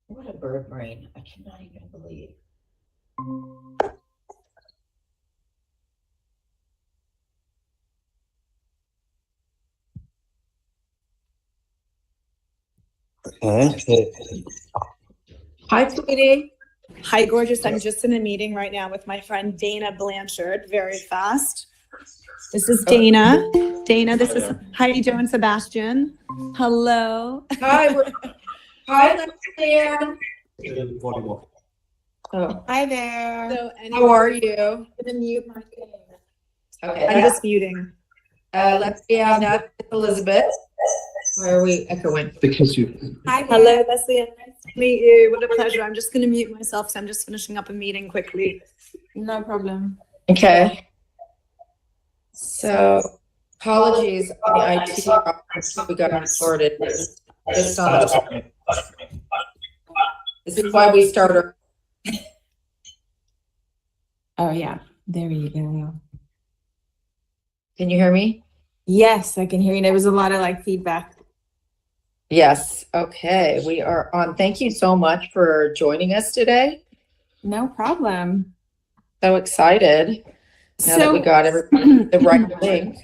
What a bird brain. I cannot even believe. Hi, sweetie. Hi, gorgeous. I'm just in a meeting right now with my friend Dana Blanchard. Very fast. This is Dana. Dana, this is how you doing, Sebastian? Hello. Hi, hi, Leanne. Oh. Hi there. So How are you? I'm gonna mute my thing. Okay, I'm just muting. let's see on that, Elizabeth. Where are we echoing? Because you. Hi, hello, Leslie. Nice to meet you. What a pleasure. I'm just gonna mute myself, so I'm just finishing up a meeting quickly. No problem. Okay. So, apologies on the IT problems we got sorted. Just on the, this is why we started. Oh yeah, there you go. Can you hear me? Yes, I can hear you. There was a lot of feedback. Yes. Okay. We are on. Thank you so much for joining us today. No problem. So excited now that we got the right link.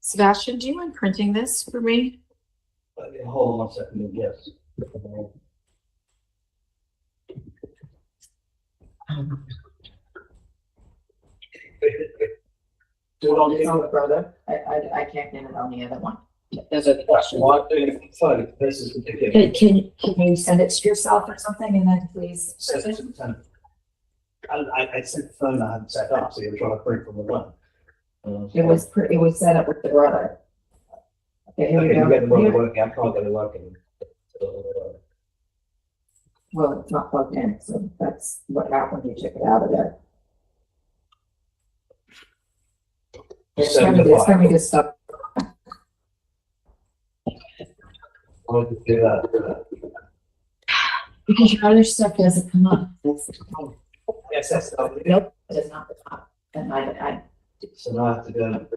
Sebastian, do you mind printing this for me? Hold on 1 second. Yes. Do it on the other, brother. I can't get it on the other one. There's a question. Why do you phone? This is ridiculous. Can you send it to yourself or something, and then please? I sent the phone I hadn't set up, so you're trying to print from the one. It was set up with the brother. Okay, here we Okay, you get the brother go. working. I can't get it working. Well, it's not plugged in, so that's what happened. You took it out of there. Let me just stop. I'll just do that. Because your other stuff doesn't come up. That's the problem. Yes, that's lovely. Nope, it is not the top. And I. So now I have to go.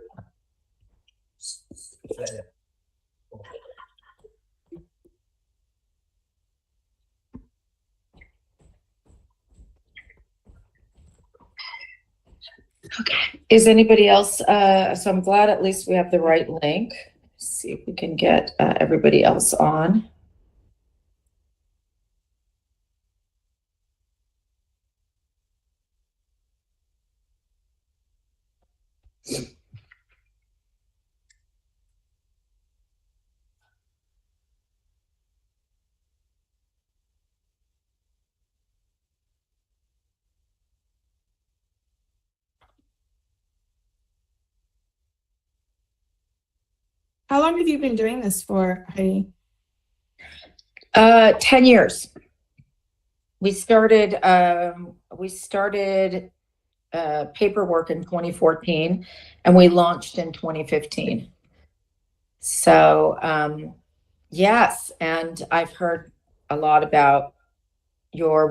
Is anybody else? So I'm glad at least we have the right link. Let's see if we can get everybody else on. How long have you been doing this for, Heidi? 10 years. We started paperwork in 2014 and we launched in 2015. So yes, and I've heard a lot about your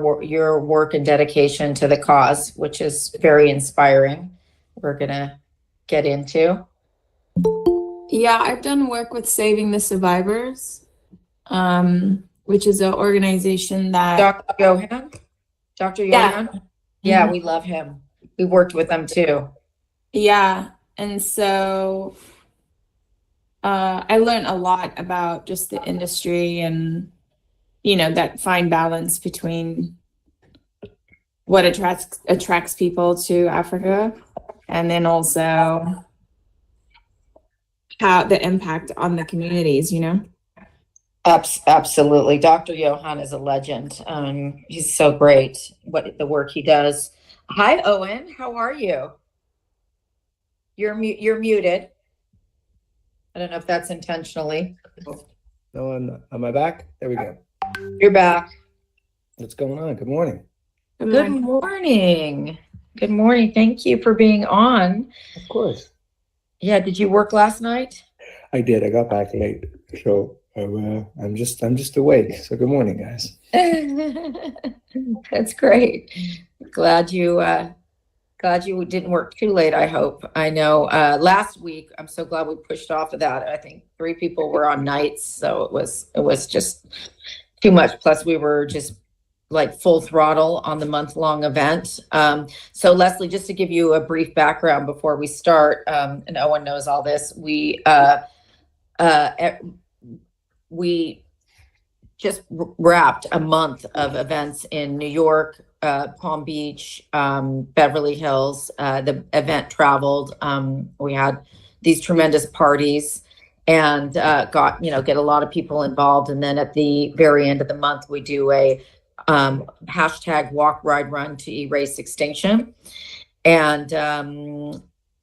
work and dedication to the cause, which is very inspiring. We're gonna get into. Yeah, I've done work with Saving the Survivors, which is an organization that Dr. Johan? Dr. Yeah. Johan? Yeah, we love him. We worked with them too. Yeah, and so I learned a lot about just the industry and that fine balance between what attracts people to Africa, and then also how the impact on the communities. Absolutely. Dr. Johan is a legend. He's so great, the work he does. Hi, Owen. How are you? You're muted. I don't know if that's intentionally. No, am I back? There we go. You're back. What's going on? Good morning. Good morning. Good morning. Thank you for being on. Of course. Yeah. Did you work last night? I did. I got back late, so I'm just awake. So good morning, guys. That's great. Glad you Glad you didn't work too late, I hope. I know last week, I'm so glad we pushed off of that. I think 3 people were on nights, so it was just too much. Plus we were just like full throttle on the month-long event. So Leslie, just to give you a brief background before we start, and Owen knows all this, we just wrapped a month of events in New York, Palm Beach, Beverly Hills. The event traveled. We had these tremendous parties and get a lot of people involved. And then at the very end of the month, we do a hashtag walk, ride, run to erase extinction. And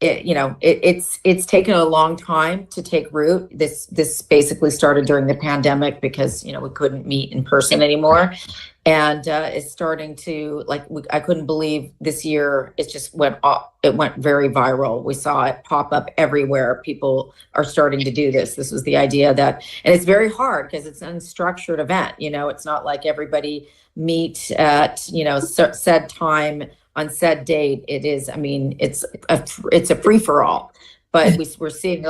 it's taken a long time to take root. This basically started during the pandemic because we couldn't meet in person anymore, and it's starting to I couldn't believe this year it just went off. It went very viral. We saw it pop up everywhere. People are starting to do this. This was the idea that, and it's very hard because it's an unstructured event. It's not like everybody meet at said time on said date. It is, it's a free for all, but we're seeing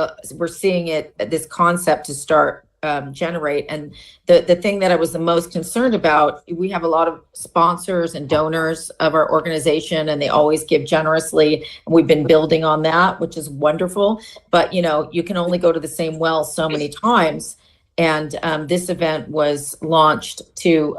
it, this concept to start generate. And the thing that I was the most concerned about, we have a lot of sponsors and donors of our organization, and they always give generously. And we've been building on that, which is wonderful. But you can only go to the same well so many times. And this event was launched to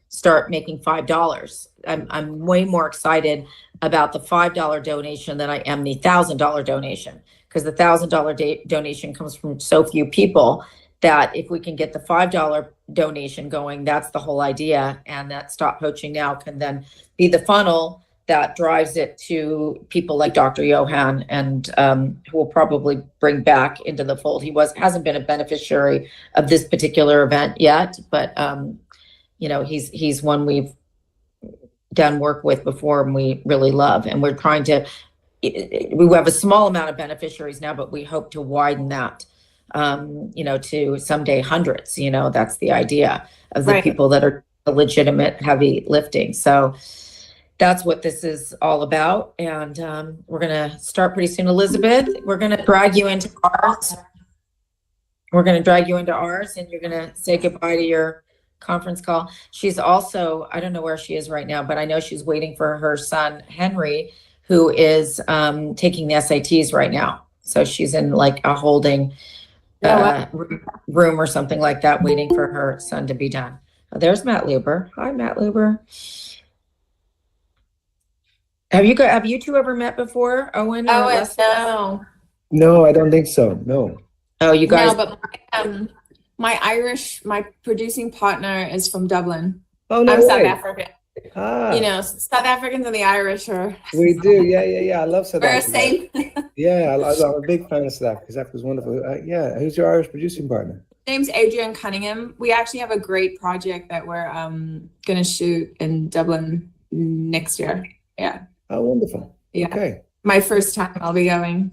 start making $5. I'm way more excited about the $5 donation than I am the $1,000 donation, because the $1,000 donation comes from so few people that if we can get the $5 donation going, that's the whole idea. And that Stop Poaching Now can then be the funnel that drives it to people like Dr. Johan, and who will probably bring back into the fold. He hasn't been a beneficiary of this particular event yet, but he's one we've done work with before and we really love. And we're trying to, we have a small amount of beneficiaries now, but we hope to widen that, to someday hundreds. That's the idea of the people that are legitimate heavy lifting. So that's what this is all about. And we're going to start pretty soon. Elizabeth, we're going to drag you into ours. And you're going to say goodbye to your conference call. She's also, I don't know where she is right now, but I know she's waiting for her son, Henry, who is taking the SATs right now. So she's in like a holding room or something like that, waiting for her son to be done. Oh, there's Matt Luber. Hi, Matt Luber. Have you two ever met before, Owen? No, I don't think so. No. Oh, you guys. No, but my producing partner is from Dublin. Oh, no I'm way. South African. Ah. South Africans and the Irish are. We do. Yeah. I love South Africa. Same. Yeah, I'm a big fan of South Africa. South Africa's wonderful. Yeah. Who's your Irish producing partner? Name's Adrian Cunningham. We actually have a great project that we're going to shoot in Dublin next year. Yeah. Oh, wonderful. Yeah. Okay. My first time I'll be going.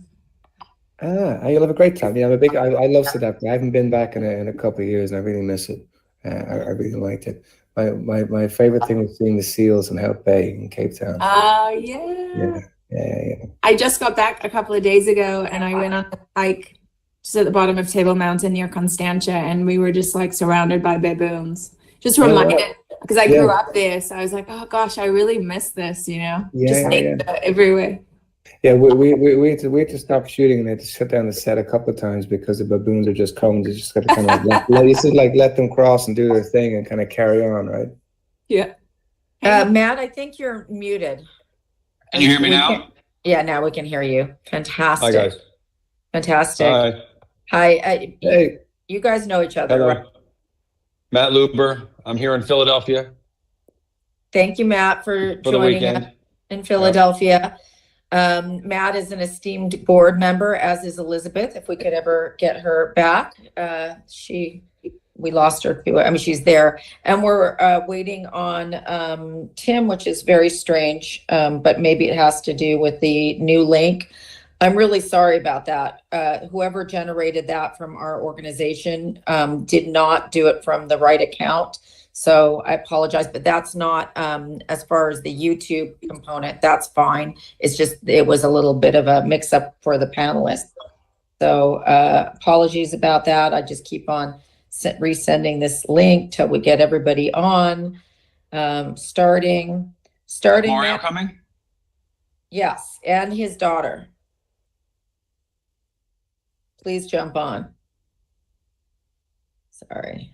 You'll have a great time. Yeah, I love South Africa. I haven't been back in a couple of years, and I really miss it. I really liked it. My favorite thing was seeing the seals in Hout Bay in Cape Town. Oh, yeah. Yeah. I just got back a couple of days ago, and I went on a hike just at the bottom of Table Mountain near Constantia, and we were just like surrounded by baboons. Just reminded, because I grew up there, so I was like, oh gosh, I really miss this, everywhere. Yeah, we had to stop shooting, and they had to shut down the set a couple of times because the baboons are just coming. You just got to kind of let them cross and do their thing and kind of carry on, right? Yeah. Matt, I think you're muted. Can you hear me now? Yeah, now we can hear you. Fantastic. Hi, guys. Fantastic. Hi. Hey. You guys know each other, Hello. right? Matt Luber. I'm here in Philadelphia Thank you, Matt, for for the joining weekend. us in Philadelphia. Matt is an esteemed board member, as is Elizabeth. If we could ever get her back, we lost her too. She's there, and we're waiting on Tim, which is very strange, but maybe it has to do with the new link. I'm really sorry about that. Whoever generated that from our organization did not do it from the right account. So I apologize, but that's not, as far as the YouTube component, that's fine. It's just, it was a little bit of a mix up for the panelists. So apologies about that. I just keep on resending this link till we get everybody on. Starting Mario now. coming? Yes, and his daughter. Please jump on. Sorry.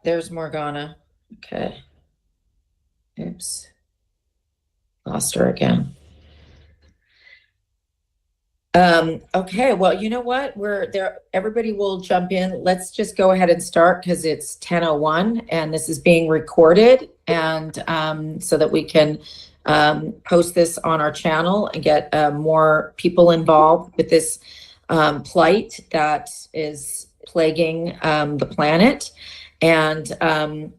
There's Morgana. Okay. Oops. Lost her again. Okay, well, you know what? We're there. Everybody will jump in. Let's just go ahead and start because it's 10:01 and this is being recorded, and so that we can post this on our channel and get more people involved with this plight that is plaguing the planet. And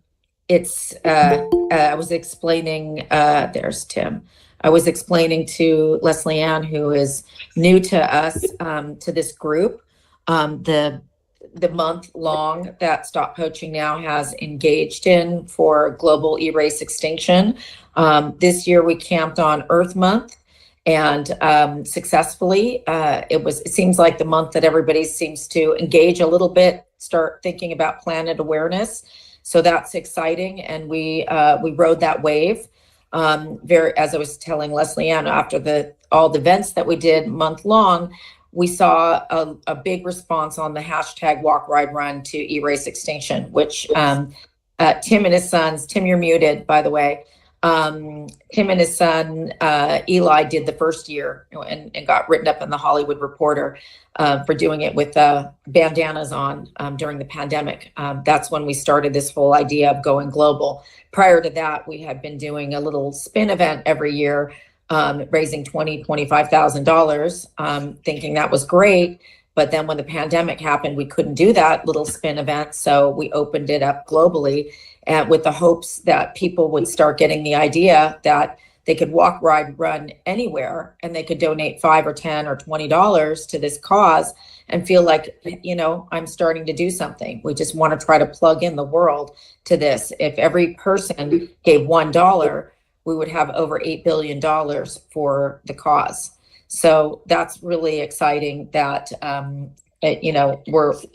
it's I was explaining, there's Tim. I was explaining to Leslie Ann, who is new to us, to this group, the month long that Stop Poaching Now has engaged in for global erase extinction. This year we camped on Earth Month, and successfully. It seems like the month that everybody seems to engage a little bit, start thinking about planet awareness. So that's exciting, and we rode that wave. As I was telling Leslie Ann, after all the events that we did month long, we saw a big response on the hashtag Walk, Ride, Run to Erase Extinction, which Tim and his sons, Tim, you're muted, by the way. Tim and his son, Eli, did the first year and got written up in the Hollywood Reporter for doing it with bandanas on during the pandemic. That's when we started this whole idea of going global. Prior to that, we had been doing a little spin event every year, raising $25,000, thinking that was great. But then when the pandemic happened, we couldn't do that little spin event. So we opened it up globally, with the hopes that people would start getting the idea that they could walk, ride, run anywhere, and they could donate $5 or $10 or $20 to this cause and feel like, I'm starting to do something. We just want to try to plug in the world to this. If every person gave $1, we would have over $8 billion for the cause. So that's really exciting that,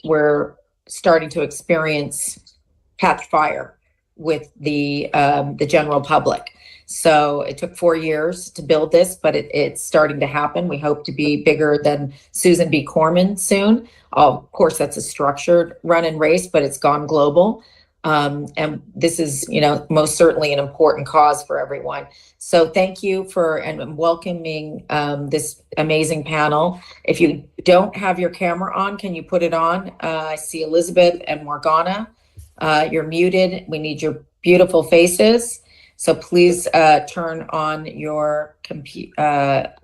we're starting to catch fire with the general public. So it took 4 years to build this, but it's starting to happen. We hope to be bigger than Susan B. Komen soon. Of course, that's a structured run and race, but it's gone global. And this is, most certainly an important cause for everyone. So thank you and welcoming this amazing panel. If you don't have your camera on, can you put it on? I see Elizabeth and Morgana. You're muted. We need your beautiful faces. So please turn on your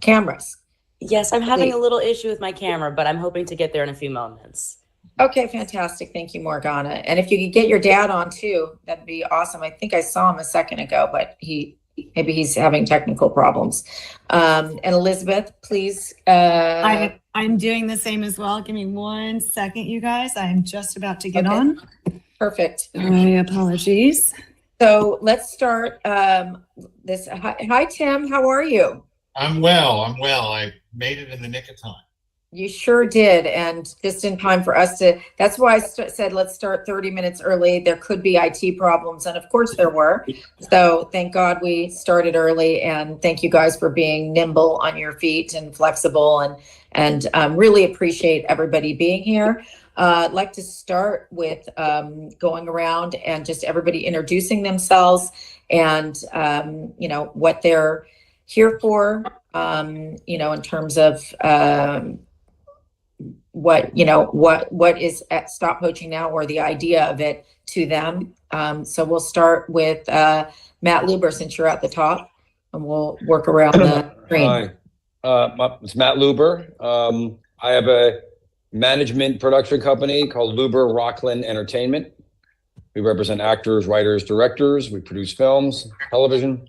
cameras. Yes, I'm having a little issue with my camera, but I'm hoping to get there in a few moments. Okay, fantastic. Thank you, Morgana. And if you could get your dad on too, that'd be awesome. I think I saw him a second ago, but maybe he's having technical problems. And Elizabeth, please. I'm doing the same as well. Give me 1 second, you guys. I'm just about to get on. Perfect. My apologies. So let's start this. Hi, Tim. How are you? I'm well. I made it in the nick of time. You sure did, and just in time for us to. That's why I said let's start 30 minutes early. There could be IT problems, and of course there were. So thank God we started early, and thank you guys for being nimble on your feet and flexible, and really appreciate everybody being here. I'd like to start with going around and just everybody introducing themselves and what they're here for. In terms of what is at Stop Poaching Now, or the idea of it to them. So we'll start with Matt Luber, since you're at the top, and we'll work around the screen. Hi, it's Matt Luber. I have a management production company called Luber Rockland Entertainment. We represent actors, writers, directors. We produce films, television.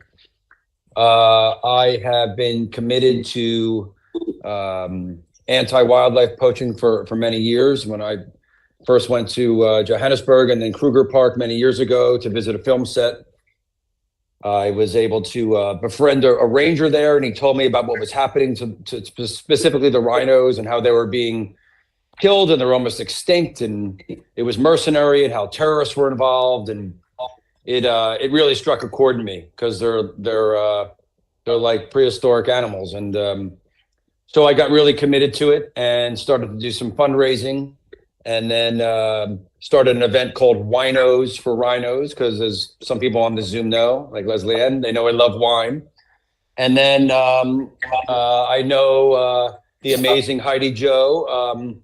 I have been committed to anti-wildlife poaching for many years. When I first went to Johannesburg and then Kruger Park many years ago to visit a film set, I was able to befriend a ranger there, and he told me about what was happening to specifically the rhinos and how they were being killed and they're almost extinct, and it was mercenary and how terrorists were involved, and it really struck a chord in me because they're like prehistoric animals, and so I got really committed to it and started to do some fundraising, and then started an event called Winos for Rhinos, because as some people on the Zoom know, like Leslie Ann, they know I love wine. And then I know the amazing Heidi Jo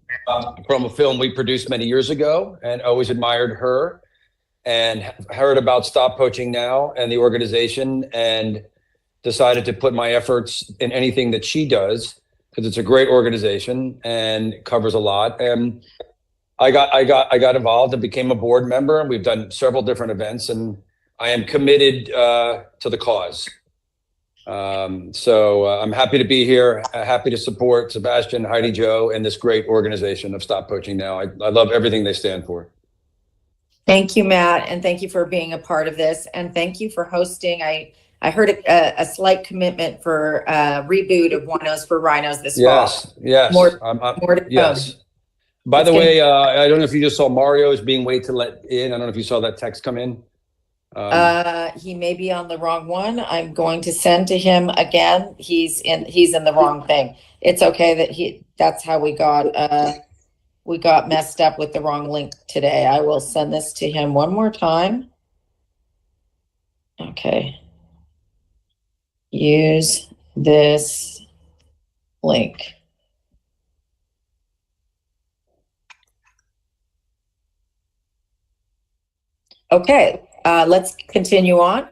from a film we produced many years ago, and always admired her and heard about Stop Poaching Now and the organization, and decided to put my efforts in anything that she does, because it's a great organization and covers a lot. And I got involved and became a board member, and we've done several different events, and I am committed to the cause. So I'm happy to be here, happy to support Sebastian, Heidi Jo, and this great organization of Stop Poaching Now. I love everything they stand for. Thank you, Matt, and thank you for being a part of this, and thank you for hosting. I heard a slight commitment for reboot of Winos for Rhinos this fall. Yes. More to yes. come. By the way, I don't know if you just saw Mario is being waited to let in. I don't know if you saw that text come in. He may be on the wrong one. I'm going to send to him again. He's in the wrong thing. It's okay that that's how we got messed up with the wrong link today. I will send this to him one more time. Okay. Use this link. Okay, let's continue on.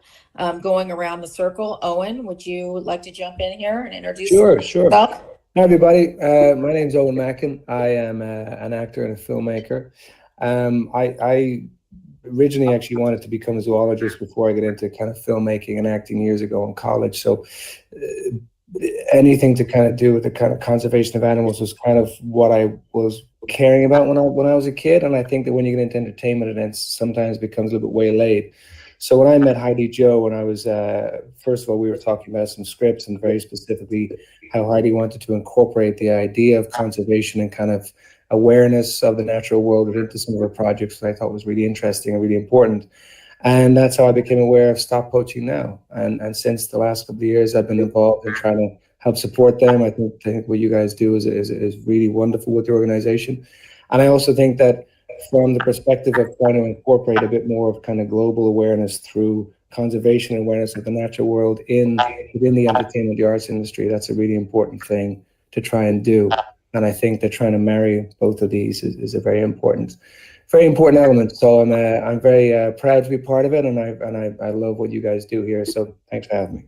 Going around the circle. Owen, would you like to jump in here and introduce Sure. yourself? Hi, everybody. My name's Owen Mackin. I am an actor and a filmmaker. I originally actually wanted to become a zoologist before I got into kind of filmmaking and acting years ago in college. So anything to kind of do with the kind of conservation of animals was kind of what I was caring about when I was a kid. And I think that when you get into entertainment events, sometimes it becomes a little bit waylaid. So when I met Heidi Jo, when I was, first of all, we were talking about some scripts, and very specifically how Heidi wanted to incorporate the idea of conservation and kind of awareness of the natural world into some of her projects that I thought was really interesting and really important. And that's how I became aware of Stop Poaching Now. And since the last couple of years, I've been involved in trying to help support them. I think what you guys do is really wonderful with the organization. And I also think that from the perspective of trying to incorporate a bit more of kind of global awareness through conservation awareness of the natural world within the entertainment, the arts industry, that's a really important thing to try and do. And I think that trying to marry both of these is a very important element. So I'm very proud to be part of it, and I love what you guys do here. So thanks for having me.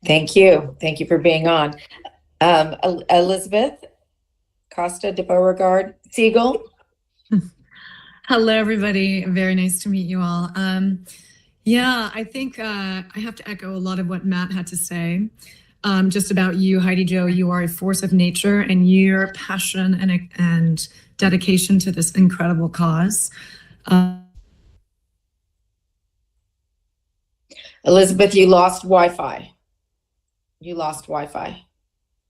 Thank you for being on. Elizabeth Costa de Beauregard Siegel. Hello, everybody. Very nice to meet you all. Yeah, I think I have to echo a lot of what Matt had to say. Just about you, Heidi Jo. You are a force of nature, and your passion and dedication to this incredible cause. Elizabeth, you lost Wi-Fi.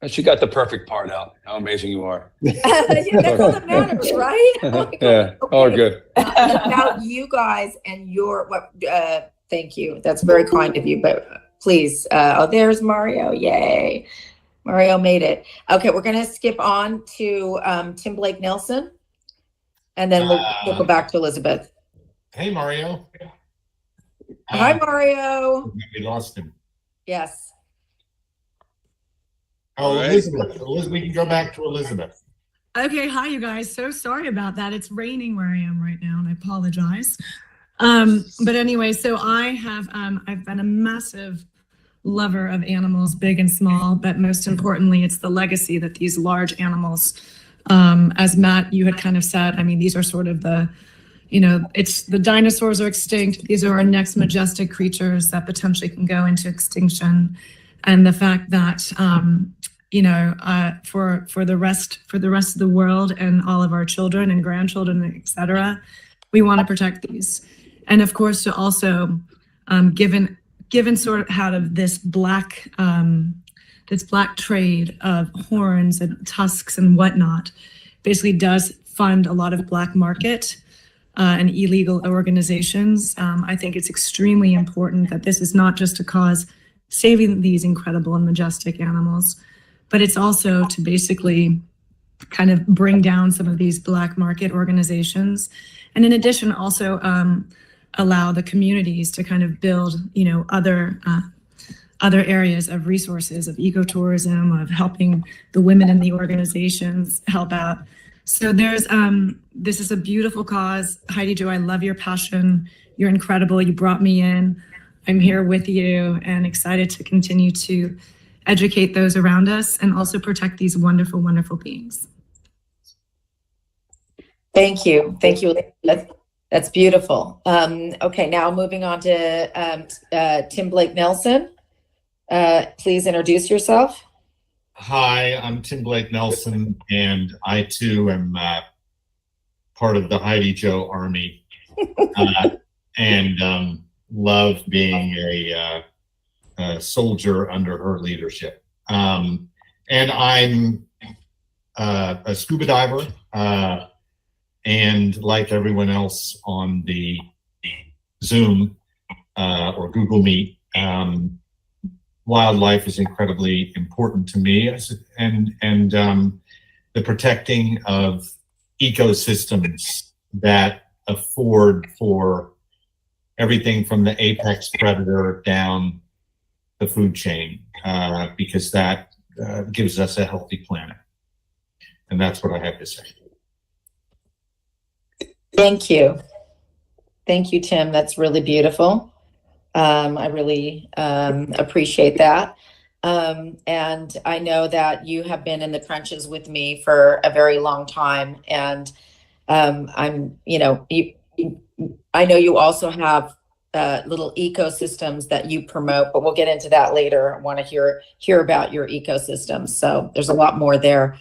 She got the perfect part out. How amazing you are. Yeah, that's all that matters, right? Yeah, all good. Now you guys and thank you. That's very kind of you, but please. There's Mario. Yay. Mario made it. Okay, we're going to skip on to Tim Blake Nelson, and then we'll go back to Elizabeth. Hey, Mario. Hi, Mario. We lost him. Yes. Oh, Elizabeth. We can go back to Elizabeth. Okay, hi, you guys. So sorry about that. It's raining where I am right now, and I apologize. But anyway, so I've been a massive lover of animals, big and small, but most importantly, it's the legacy that these large animals, as Matt, you had kind of said, I mean, these are sort of it's the dinosaurs are extinct. These are our next majestic creatures that potentially can go into extinction. And the fact that for the rest of the world and all of our children and grandchildren, etc. We want to protect these, and of course to also, given sort of out of this black trade of horns and tusks and whatnot, basically does fund a lot of black market and illegal organizations. I think it's extremely important that this is not just a cause saving these incredible and majestic animals, but it's also to basically kind of bring down some of these black market organizations. And in addition, also allow the communities to kind of build, other areas of resources, of ecotourism, of helping the women in the organizations help out. So this is a beautiful cause. Heidi Jo, I love your passion. You're incredible. You brought me in. I'm here with you and excited to continue to educate those around us and also protect these wonderful, wonderful beings. Thank you. Thank you. That's beautiful. Okay, now moving on to Tim Blake Nelson. Please introduce yourself. Hi, I'm Tim Blake Nelson, and I too am part of the Heidi Jo Army, and love being a soldier under her leadership. And I'm a scuba diver, and like everyone else on the Zoom or Google Meet, wildlife is incredibly important to me, and the protecting of ecosystems that afford for everything from the apex predator down the food chain, because that gives us a healthy planet. And that's what I have to say. Thank you. Thank you, Tim. That's really beautiful. I really appreciate that. And I know that you have been in the trenches with me for a very long time. And I know you also have little ecosystems that you promote, but we'll get into that later. I want to hear about your ecosystems. So there's a lot more there.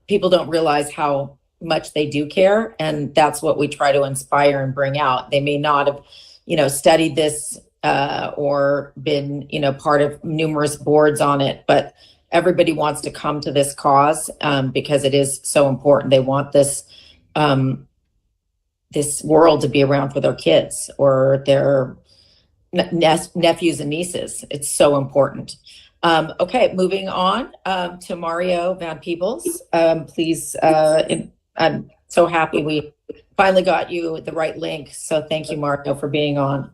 People don't realize how much they do care, and that's what we try to inspire and bring out. They may not have studied this or been part of numerous boards on it, but everybody wants to come to this cause because it is so important. They want this this world to be around for their kids or their nephews and nieces. It's so important. Okay, moving on to Mario Van Peebles. Please, I'm so happy we finally got you the right link. So thank you, Mario, for being on.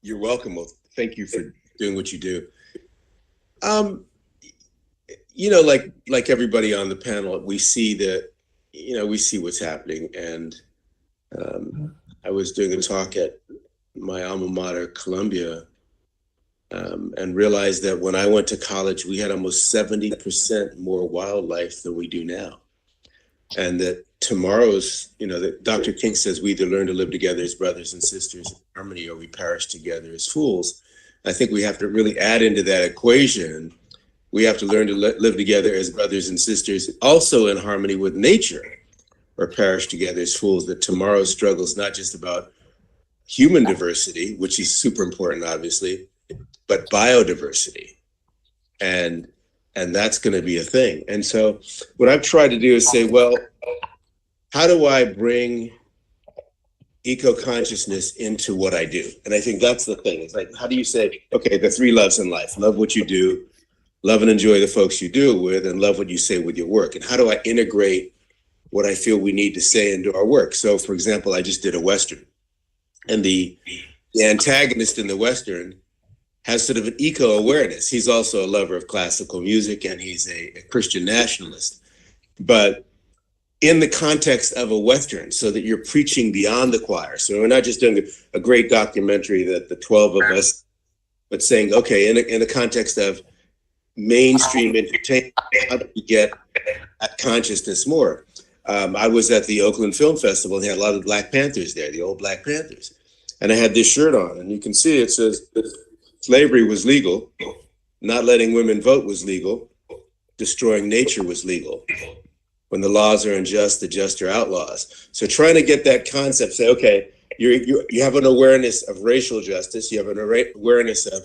You're welcome. Well, thank you for doing what you do. Like everybody on the panel, we see what's happening. And I was doing a talk at my alma mater, Columbia, and realized that when I went to college, we had almost 70% more wildlife than we do now. And that tomorrow's, that Dr. King says we either learn to live together as brothers and sisters in harmony or we perish together as fools. I think we have to really add into that equation. We have to learn to live together as brothers and sisters, also in harmony with nature, or perish together as fools. That tomorrow's struggle is not just about human diversity, which is super important, obviously, but biodiversity. And that's going to be a thing. And so what I've tried to do is say, well, how do I bring eco-consciousness into what I do? And I think that's the thing. It's like, how do you say, okay, the 3 loves in life: love what you do, love and enjoy the folks you do it with, and love what you say with your work. And how do I integrate what I feel we need to say into our work? So for example, I just did a Western, and the antagonist in the Western has sort of an eco-awareness. He's also a lover of classical music, and he's a Christian nationalist. But in the context of a Western, so that you're preaching beyond the choir. So we're not just doing a great documentary that the 12 of us, but saying, okay, in the context of mainstream entertainment, how do we get that consciousness more? I was at the Oakland Film Festival, and they had a lot of Black Panthers there, the old Black Panthers. And I had this shirt on, and you can see it says, slavery was legal, not letting women vote was legal, destroying nature was legal. When the laws are unjust, the just are outlaws. So trying to get that concept, say, okay, you have an awareness of racial justice, you have an awareness of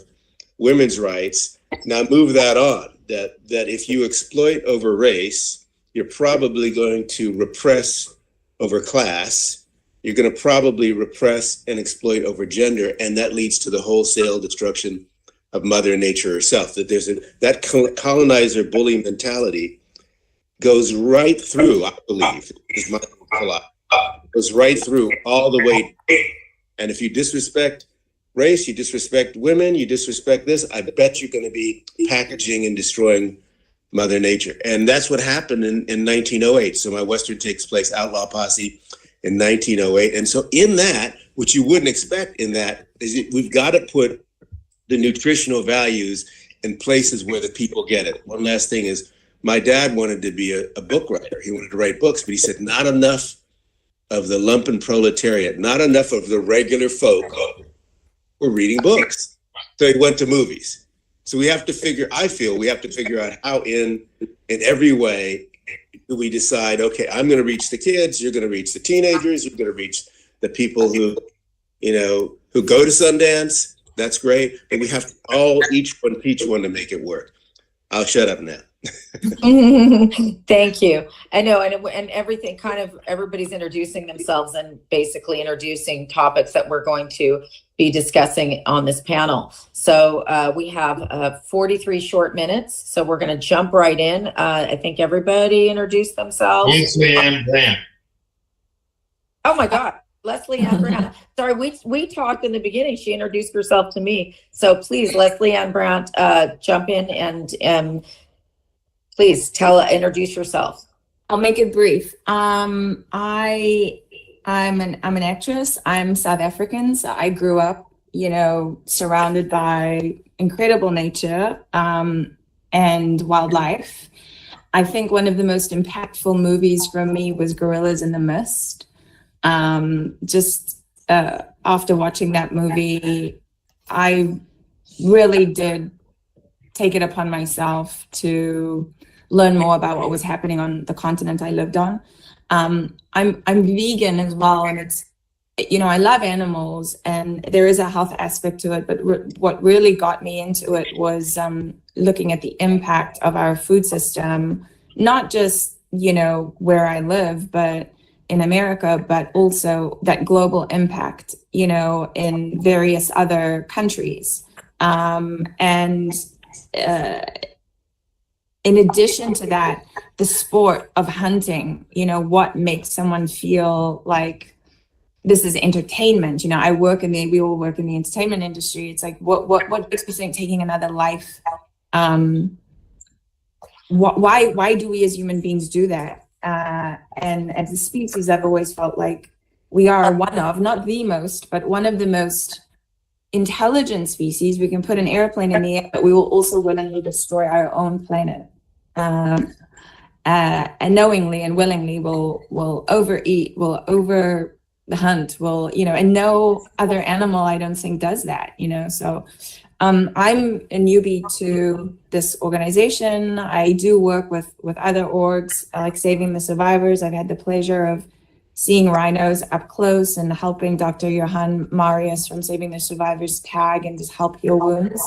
women's rights. Now move that on, that if you exploit over race, you're probably going to repress over class. You're going to probably repress and exploit over gender, and that leads to the wholesale destruction of Mother Nature herself. That that colonizer bully mentality goes right through, I believe, is my philosophy, goes right through all the way. And if you disrespect race, you disrespect women, you disrespect this, I bet you're going to be packaging and destroying Mother Nature. And that's what happened in 1908. So my Western Takes Place Outlaw Posse in 1908. And so in that, what you wouldn't expect in that is we've got to put the nutritional values in places where the people get it. One last thing is, my dad wanted to be a book writer. He wanted to write books, but he said not enough of the lumpen proletariat, not enough of the regular folk were reading books. So he went to movies. So I feel we have to figure out how in every way do we decide, okay, I'm going to reach the kids, you're going to reach the teenagers, you're going to reach the people who go to Sundance. That's great. But we have to all each one to make it work. I'll shut up now. Thank you. I know, and everything everybody's introducing themselves and basically introducing topics that we're going to be discussing on this panel. So we have 43 short minutes, so we're going to jump right in. I think everybody introduced themselves. Leslie Ann Grant. Oh my God, Leslie Ann Brandt. Sorry, we talked in the beginning. She introduced herself to me. So please, Leslie Ann Brandt, jump in and please introduce yourself. I'll make it brief. I'm an actress. I'm South African, so I grew up, surrounded by incredible nature and wildlife. I think one of the most impactful movies for me was Gorillas in the Mist. After watching that movie, I really did take it upon myself to learn more about what was happening on the continent I lived on. I'm vegan as well, and it's, I love animals, and there is a health aspect to it, but what really got me into it was looking at the impact of our food system, not just, where I live, but in America, but also that global impact, in various other countries. In addition to that, the sport of hunting, what makes someone feel like this is entertainment. We all work in the entertainment industry. It's like, what makes me think taking another life? Why do we as human beings do that? And as a species, I've always felt like we are not the most, but one of the most intelligent species. We can put an airplane in the air, but we will also willingly destroy our own planet. And knowingly and willingly will overeat, will over hunt, and no other animal I don't think does that, so I'm a newbie to this organization. I do work with other orgs like Saving the Survivors. I've had the pleasure of seeing rhinos up close and helping Dr. Johan Marius from Saving the Survivors tag and just help heal wounds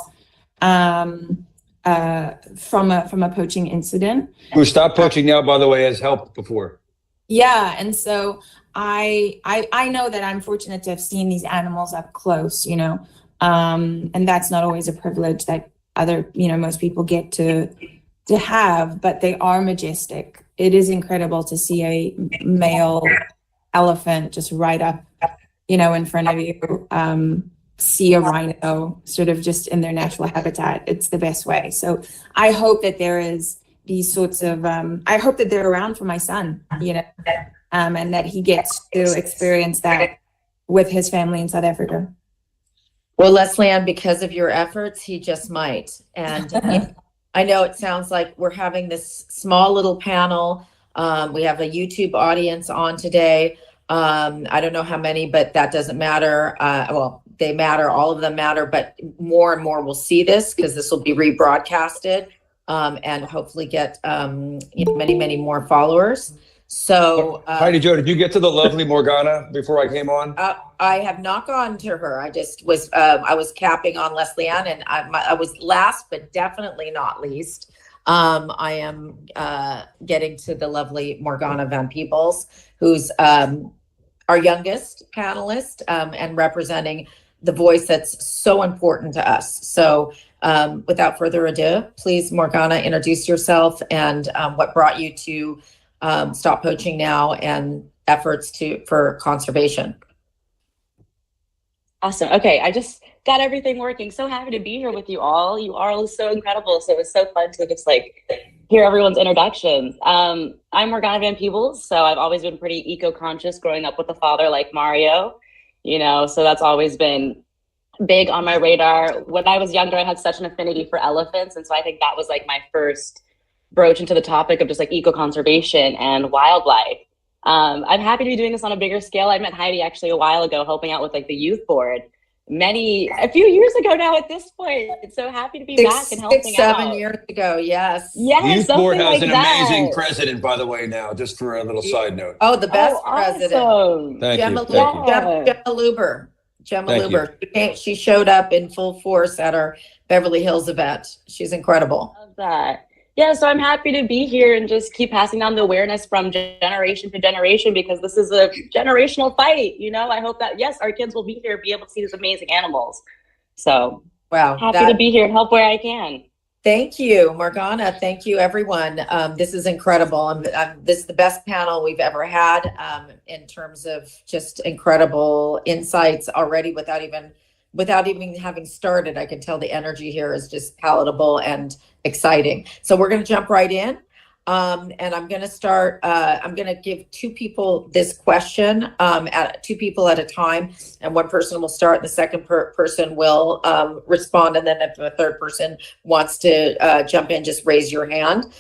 from a poaching incident. Who stopped poaching now, by the way, has helped before. Yeah, and so I know that I'm fortunate to have seen these animals up close, and that's not always a privilege that most people get to have, but they are majestic. It is incredible to see a male elephant just right up, in front of you, see a rhino sort of just in their natural habitat. It's the best way. So I hope that there is these sorts of, I hope that they're around for my son, and that he gets to experience that with his family in South Africa. Well, Leslie Ann, because of your efforts, he just might. And I know it sounds like we're having this small little panel. We have a YouTube audience on today. I don't know how many, but that doesn't matter. They matter. All of them matter, but more and more will see this because this will be rebroadcasted. and hopefully get many, many more followers. So Heidi Jo, did you get to the lovely Morgana before I came on? I have not gone to her. I just was I was capping on Leslie Ann, and I was last but definitely not least. I am getting to the lovely Morgana Van Peebles, who's our youngest panelist, and representing the voice that's so important to us. So without further ado, please, Morgana, introduce yourself and what brought you to Stop Poaching Now and efforts for conservation. Awesome. Okay, I just got everything working. So happy to be here with you all. You are all so incredible. So it's so fun to just hear everyone's introductions. I'm Morgana Van Peebles. So I've always been pretty eco-conscious growing up with a father like Mario, so that's always been big on my radar. When I was younger, I had such an affinity for elephants. And so I think that was my first broach into the topic of just eco-conservation and wildlife. I'm happy to be doing this on a bigger scale. I met Heidi actually a while ago, helping out with the youth board a few years ago now at this point. So happy to be back and helping out. 7 years ago, yes. Yes, The youth board has like an that. amazing president, by the way, now, just for a little side note. Oh, the best president. Awesome. Thank Gemma you. Thank you. Gemma Luber. Gemma Thank you. Luber. She showed up in full force at our Beverly Hills event. She's incredible. Love that. Yeah, so I'm happy to be here and just keep passing down the awareness from generation to generation, because this is a generational fight. I hope that, yes, our kids will be here, be able to see these amazing animals. So wow, happy to be here and help where I can. Thank you, Morgana. Thank you, everyone. This is incredible. This is the best panel we've ever had in terms of just incredible insights already without even having started. I can tell the energy here is just palatable and exciting. So we're going to jump right in. And I'm going to start, I'm going to give two people this question, two people at a time, and one person will start and the second person will respond. And then if the third person wants to jump in, just raise your hand.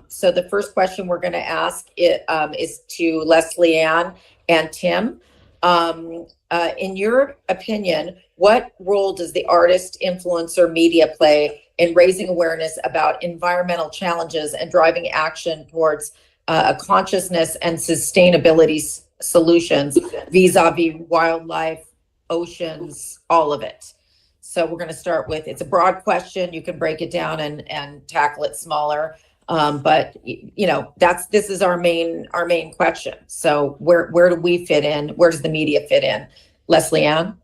So the first question we're going to ask is to Leslie Ann and Tim. In your opinion, what role does the artist, influencer, media play in raising awareness about environmental challenges and driving action towards a consciousness and sustainability solutions vis-a-vis wildlife, oceans, all of it? So we're going to start with, it's a broad question. You can break it down and tackle it smaller. But this is our main question. So where do we fit in? Where does the media fit in? Leslie Ann?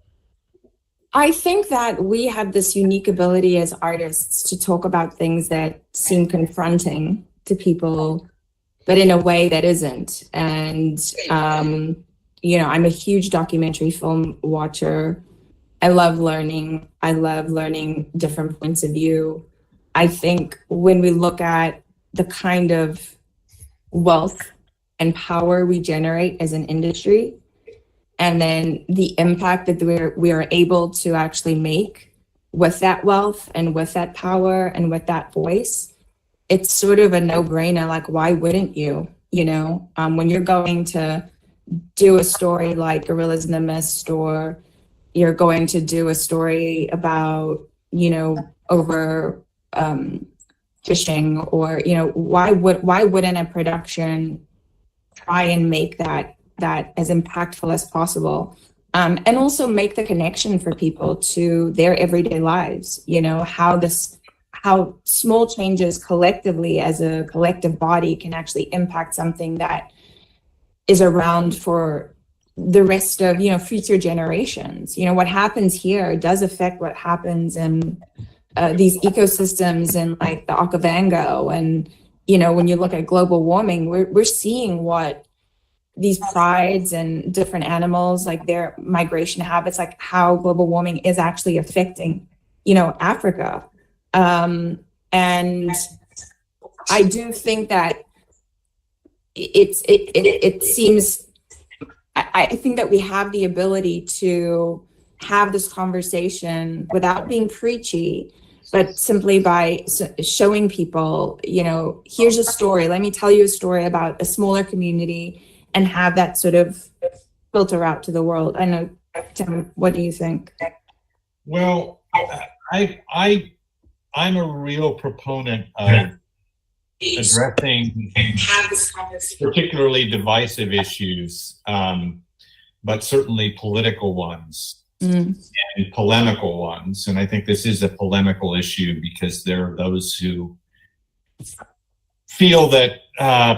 I think that we have this unique ability as artists to talk about things that seem confronting to people, but in a way that isn't. And, I'm a huge documentary film watcher. I love learning different points of view. I think when we look at the kind of wealth and power we generate as an industry, and then the impact that we are able to actually make with that wealth and with that power and with that voice, it's sort of a no-brainer. Why wouldn't you? When you're going to do a story like Gorillas in the Mist, or you're going to do a story about, over fishing, or why wouldn't a production try and make that as impactful as possible, and also make the connection for people to their everyday lives? How small changes collectively as a collective body can actually impact something that is around for the rest of future generations. What happens here does affect what happens in these ecosystems in the Okavango, and when you look at global warming, we're seeing what these prides and different animals, their migration habits, how global warming is actually affecting, Africa. And I do think that it seems, I think that we have the ability to have this conversation without being preachy, but simply by showing people, here's a story. Let me tell you a story about a smaller community, and have that sort of filter out to the world. I know, Tim, what do you think? Well, I I'm a real proponent of addressing particularly divisive issues, but certainly political ones and polemical ones. And I think this is a polemical issue because there are those who feel that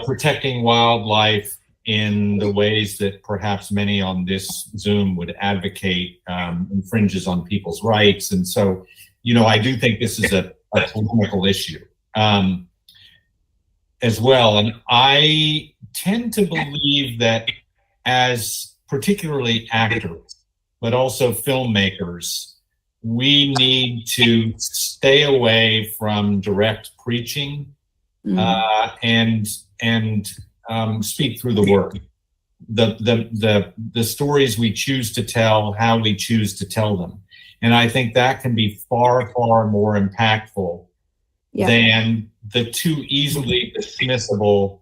protecting wildlife in the ways that perhaps many on this Zoom would advocate infringes on people's rights. And so, I do think this is a polemical issue as well. And I tend to believe that as particularly actors, but also filmmakers, we need to stay away from direct preaching and speak through the work. The stories we choose to tell, how we choose to tell them. And I think that can be far, far more impactful than the too easily dismissible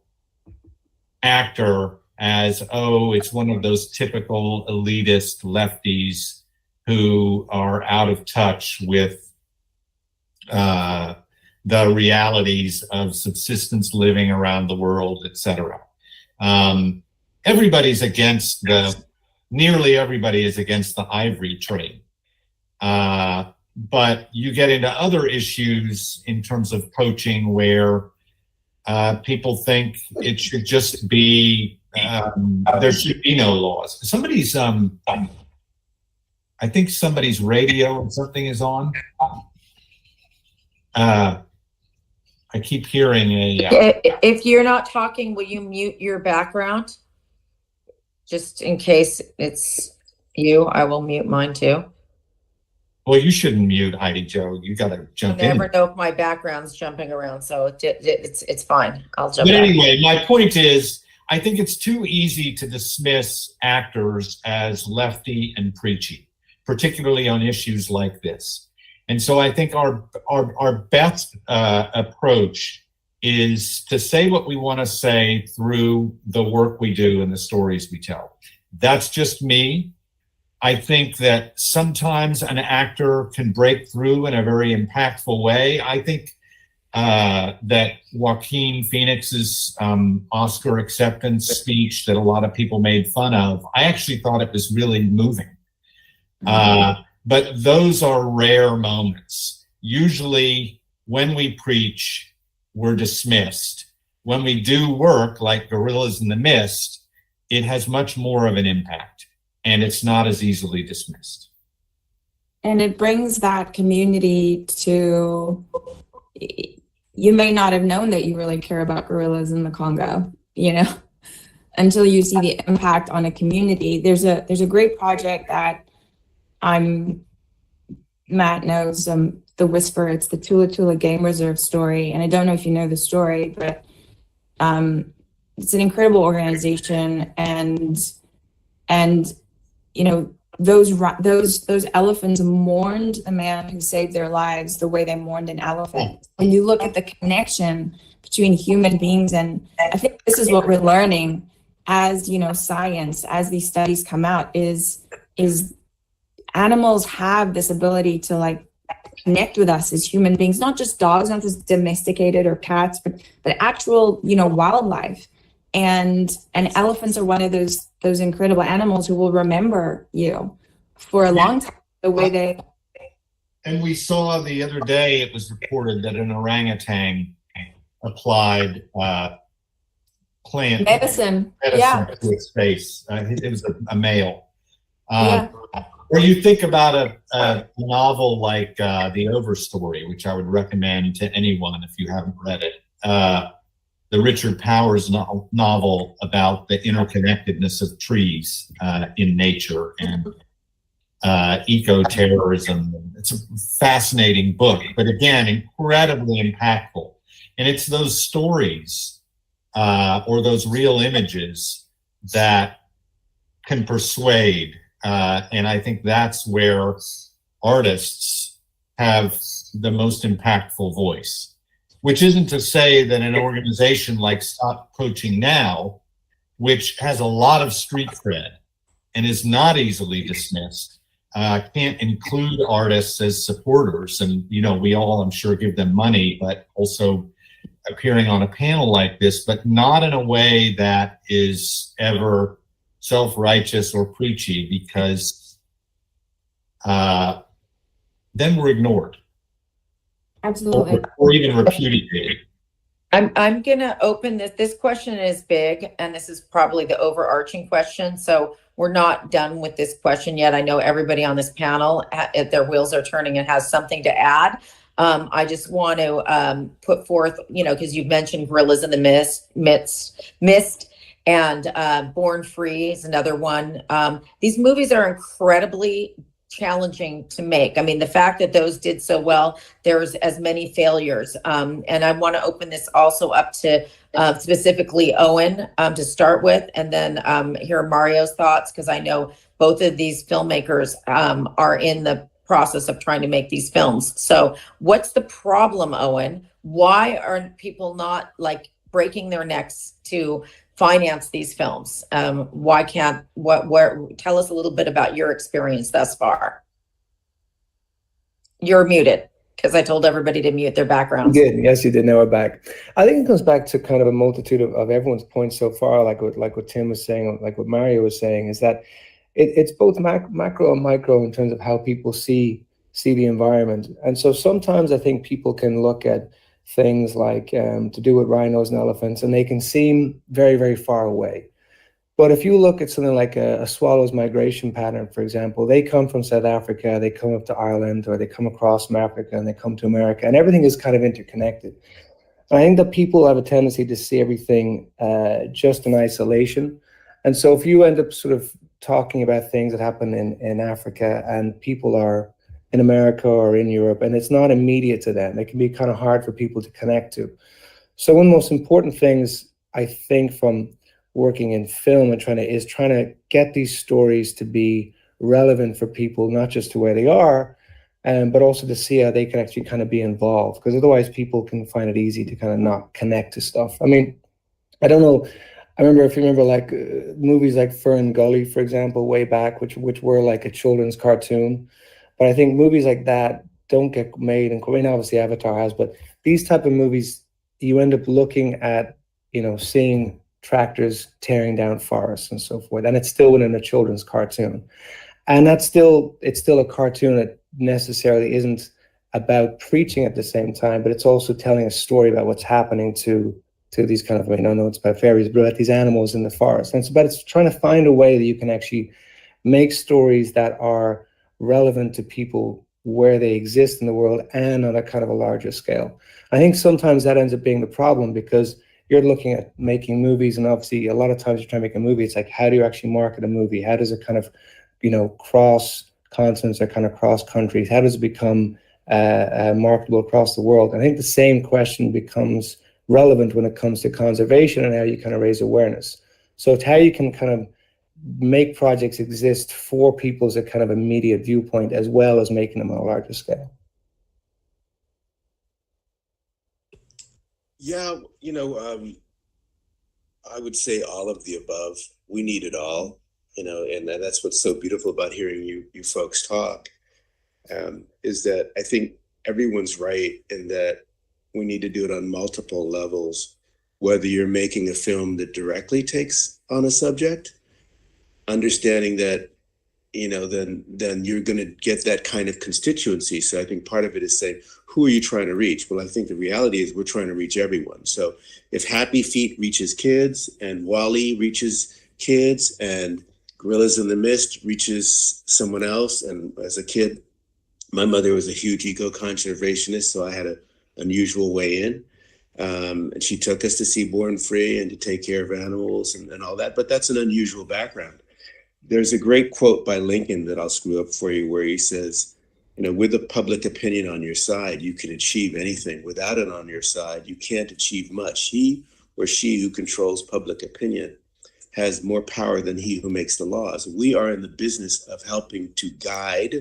actor as, it's one of those typical elitist lefties who are out of touch with the realities of subsistence living around the world, etc. Nearly everybody is against the ivory trade. But you get into other issues in terms of poaching where people think it should just be, there should be no laws. Somebody's, I think somebody's radio or something is on. I keep hearing If you're not talking, will you mute your background? Just in case it's you, I will mute mine too. Well, you shouldn't mute, Heidi Jo. You got to jump in. I never know if my background's jumping around, so it's fine. I'll jump. But anyway, my point is, I think it's too easy to dismiss actors as lefty and preachy, particularly on issues like this. And so I think our best approach is to say what we want to say through the work we do and the stories we tell. That's just me. I think that sometimes an actor can break through in a very impactful way. I think that Joaquin Phoenix's Oscar acceptance speech that a lot of people made fun of, I actually thought it was really moving. But those are rare moments. Usually when we preach, we're dismissed. When we do work like Gorillas in the Mist, it has much more of an impact and it's not as easily dismissed. And it brings that community to, you may not have known that you really care about gorillas in the Congo, until you see the impact on a community. There's a great project that Matt knows, The Whisper. It's the Tula Tula Game Reserve story. And I don't know if you know the story, but it's an incredible organization. And those elephants mourned the man who saved their lives the way they mourned an elephant. When you look at the connection between human beings, and I think this is what we're learning as, science, as these studies come out, is animals have this ability to connect with us as human beings, not just dogs, not just domesticated or cats, but actual, wildlife. And elephants are one of those incredible animals who will remember you for a long time, the way they. And we saw the other day, it was reported that an orangutan applied plant medicine to its face. It was a male. Or you think about a novel like The Overstory, which I would recommend to anyone if you haven't read it. The Richard Powers novel about the interconnectedness of trees in nature and eco-terrorism. It's a fascinating book, but again, incredibly impactful. And it's those stories or those real images that can persuade. And I think that's where artists have the most impactful voice. Which isn't to say that an organization like Stop Poaching Now, which has a lot of street cred and is not easily dismissed, can't include artists as supporters. And, you know, we all, I'm sure, give them money, but also appearing on a panel like this, but not in a way that is ever self-righteous or preachy, because then we're ignored. Absolutely. Or even repudiated. I'm gonna open this. This question is big, and this is probably the overarching question. So we're not done with this question yet. I know everybody on this panel, if their wheels are turning and has something to add. I just want to put forth, you know, because you've mentioned Gorillas in the Mist, and Born Free is another one. These movies are incredibly challenging to make. I mean, the fact that those did so well, there's as many failures. And I want to open this also up to specifically Owen to start with, and then hear Mario's thoughts, because I know both of these filmmakers are in the process of trying to make these films. So what's the problem, Owen? Why are people not like breaking their necks to finance these films? Why can't, tell us a little bit about your experience thus far. You're muted, because I told everybody to mute their backgrounds. You did. Yes, you did. Now we're back. I think it comes back to kind of a multitude of everyone's points so far, like what Tim was saying, like what Mario was saying, is that it's both macro and micro in terms of how people see the environment. And so sometimes I think people can look at things like to do with rhinos and elephants, and they can seem very, very far away. But if you look at something like a swallow's migration pattern, for example, they come from South Africa, they come up to Ireland, or they come across from Africa and they come to America, and everything is kind of interconnected. And I think that people have a tendency to see everything just in isolation. And so if you end up sort of talking about things that happen in Africa, and people are in America or in Europe, and it's not immediate to them, it can be kind of hard for people to connect to. So one of the most important things, I think, from working in film and trying to get these stories to be relevant for people, not just to where they are, but also to see how they can actually kind of be involved, because otherwise people can find it easy to kind of not connect to stuff. I mean, I don't know. I remember, if you remember, like movies like Fern Gully, for example, way back, which were like a children's cartoon. But I think movies like that don't get made, and I mean, obviously Avatar has, but these type of movies, you end up looking at, you know, seeing tractors tearing down forests and so forth, and it's still within a children's cartoon. And it's still a cartoon that necessarily isn't about preaching at the same time, but it's also telling a story about what's happening to these kind of, I mean, I know it's about fairies, but about these animals in the forest. And it's trying to find a way that you can actually make stories that are relevant to people where they exist in the world and on a kind of a larger scale. I think sometimes that ends up being the problem, because you're looking at making movies, and obviously a lot of times you're trying to make a movie, it's like, how do you actually market a movie? How does it kind of, you know, cross continents or kind of cross countries? How does it become marketable across the world? And I think the same question becomes relevant when it comes to conservation and how you kind of raise awareness. So it's how you can kind of make projects exist for people as a kind of immediate viewpoint, as well as making them on a larger scale. Yeah, you know, I would say all of the above. We need it all, you know, and that's what's so beautiful about hearing you folks talk, is that I think everyone's right in that we need to do it on multiple levels, whether you're making a film that directly takes on a subject, understanding that, you know, then you're going to get that kind of constituency. So I think part of it is saying, who are you trying to reach? Well, I think the reality is we're trying to reach everyone. So if Happy Feet reaches kids, and Wall-E reaches kids, and Gorillas in the Mist reaches someone else, and as a kid, my mother was a huge eco-conservationist, so I had an unusual way in. And she took us to see Born Free and to take care of animals and all that, but that's an unusual background. There's a great quote by Lincoln that I'll screw up for you, where he says, you know, with the public opinion on your side, you can achieve anything. Without it on your side, you can't achieve much. He or she who controls public opinion has more power than he who makes the laws. We are in the business of helping to guide,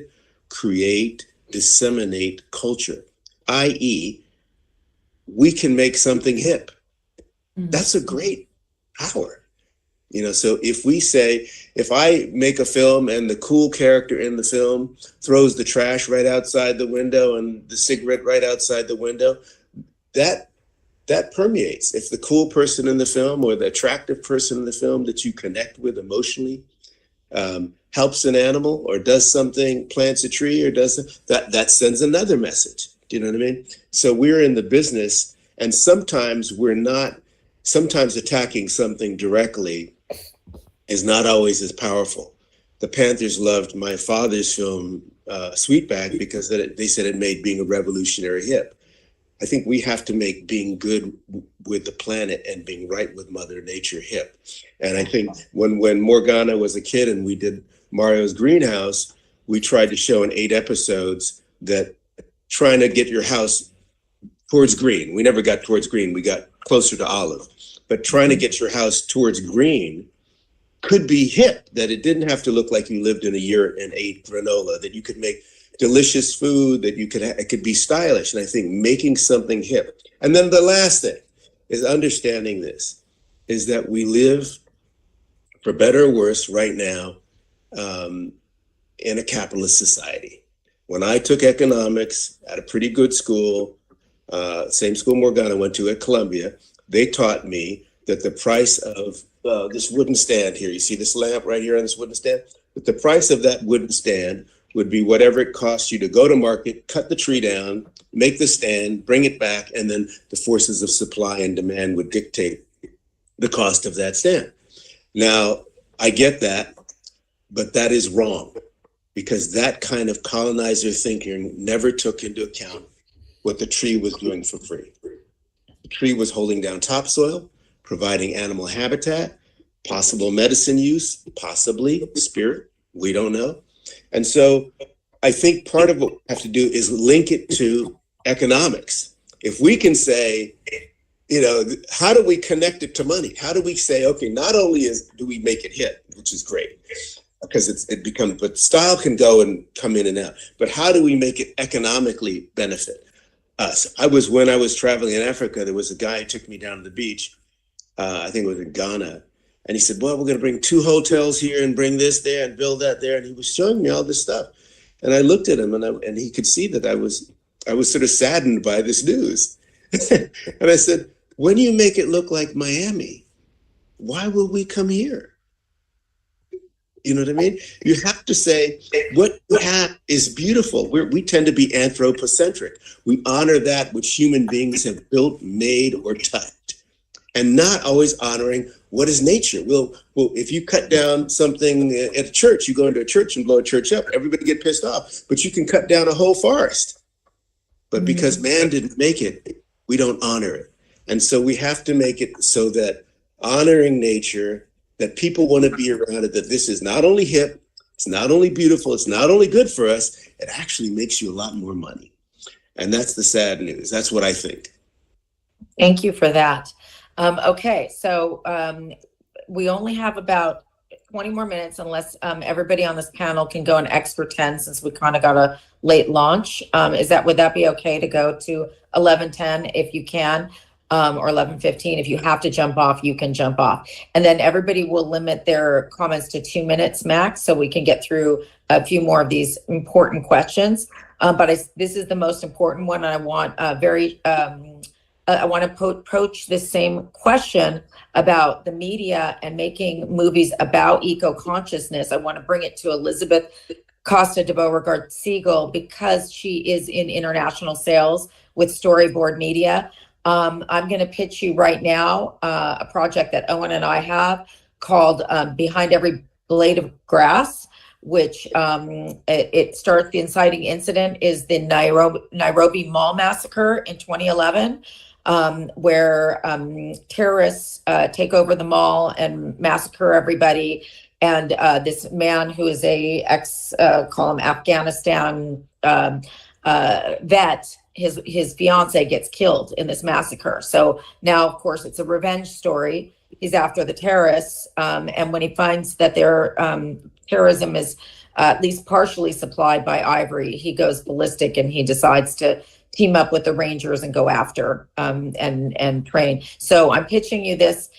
create, disseminate culture, i.e., we can make something hip. That's a great power. So if I make a film and the cool character in the film throws the trash right outside the window and the cigarette right outside the window, that permeates. If the cool person in the film or the attractive person in the film that you connect with emotionally helps an animal or does something, plants a tree or does that sends another message. Do you know what I mean? So we're in the business, and sometimes attacking something directly is not always as powerful. The Panthers loved my father's film, Sweetback, because they said it made being a revolutionary hip. I think we have to make being good with the planet and being right with Mother Nature hip. And I think when Morgana was a kid and we did Mario's Greenhouse, we tried to show in 8 episodes that trying to get your house towards green. We never got towards green. We got closer to olive. But trying to get your house towards green could be hip, that it didn't have to look like you lived in a yurt and ate granola, that you could make delicious food, that it could be stylish. And I think making something hip. And then the last thing is understanding this, is that we live, for better or worse, right now in a capitalist society. When I took economics at a pretty good school, same school Morgana went to at Columbia, they taught me that the price of this wooden stand here, you see this lamp right here on this wooden stand? But the price of that wooden stand would be whatever it costs you to go to market, cut the tree down, make the stand, bring it back, and then the forces of supply and demand would dictate the cost of that stand. Now, I get that, but that is wrong, because that kind of colonizer thinking never took into account what the tree was doing for free. The tree was holding down topsoil, providing animal habitat, possible medicine use, possibly spirit, we don't know. And so I think part of what we have to do is link it to economics. If we can say, how do we connect it to money? How do we say, okay, not only do we make it hit, which is great, because but style can go and come in and out, but how do we make it economically benefit us? When I was traveling in Africa, there was a guy who took me down to the beach, I think it was in Ghana, and he said, well, we're going to bring 2 hotels here and bring this there and build that there. And he was showing me all this stuff. And I looked at him and he could see that I was sort of saddened by this news. And I said, when you make it look like Miami, why will we come here? You know what I mean? You have to say what you have is beautiful. We tend to be anthropocentric. We honor that which human beings have built, made, or touched, and not always honoring what is nature. Well, if you cut down something at a church, you go into a church and blow a church up, everybody get pissed off. But you can cut down a whole forest. But because man didn't make it, we don't honor it. And so we have to make it so that honoring nature, that people want to be around it, that this is not only hip, it's not only beautiful, it's not only good for us, it actually makes you a lot more money. And that's the sad news. That's what I think. Thank you for that. Okay, so we only have about 20 more minutes, unless everybody on this panel can go an extra 10, since we kind of got a late launch. Would that be okay to go to 11:10 if you can, or 11:15? If you have to jump off, you can jump off. And then everybody will limit their comments to 2 minutes max, so we can get through a few more of these important questions. This is the most important one, and I want I want to approach this same question about the media and making movies about eco-consciousness. I want to bring it to Elizabeth Costa de Beauregard Siegel, because she is in international sales with Storyboard Media. I'm going to pitch you right now a project that Owen and I have called Behind Every Blade of Grass, which it starts, the inciting incident is the Nairobi Mall Massacre in 2011. Where terrorists take over the mall and massacre everybody. And this man who is a call him Afghanistan vet, his fiance gets killed in this massacre. So now, of course, it's a revenge story. He's after the terrorists. And when he finds that their terrorism is at least partially supplied by ivory, he goes ballistic and he decides to team up with the Rangers and go after and train. So I'm pitching you this.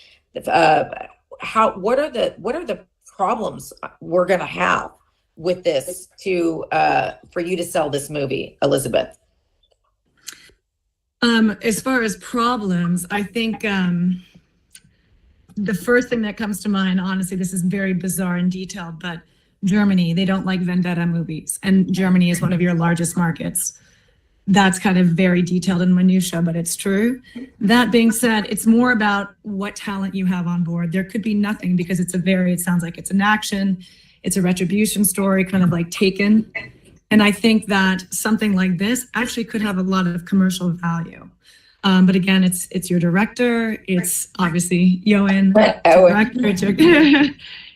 what are the problems we're going to have with this for you to sell this movie, Elizabeth? As far as problems, I think the first thing that comes to mind, honestly, this is very bizarre and detailed, but Germany, they don't like vendetta movies, and Germany is one of your largest markets. That's kind of very detailed and minutia, but it's true. That being said, it's more about what talent you have on board. There could be nothing, because it sounds like it's an action, it's a retribution story, kind of like Taken. And I think that something like this actually could have a lot of commercial value. But again, it's your director, it's obviously Johan,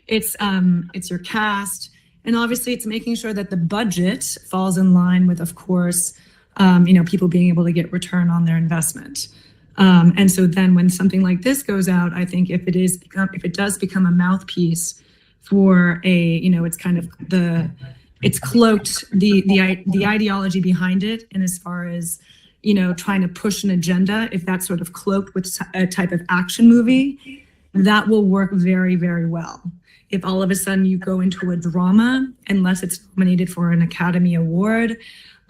it's your cast, and obviously it's making sure that the budget falls in line with, of course, people being able to get return on their investment. And so then when something like this goes out, I think if it does become a mouthpiece for it's kind of it's cloaked the ideology behind it, and as far as trying to push an agenda, if that's sort of cloaked with a type of action movie, that will work very, very well. If all of a sudden you go into a drama, unless it's nominated for an Academy Award,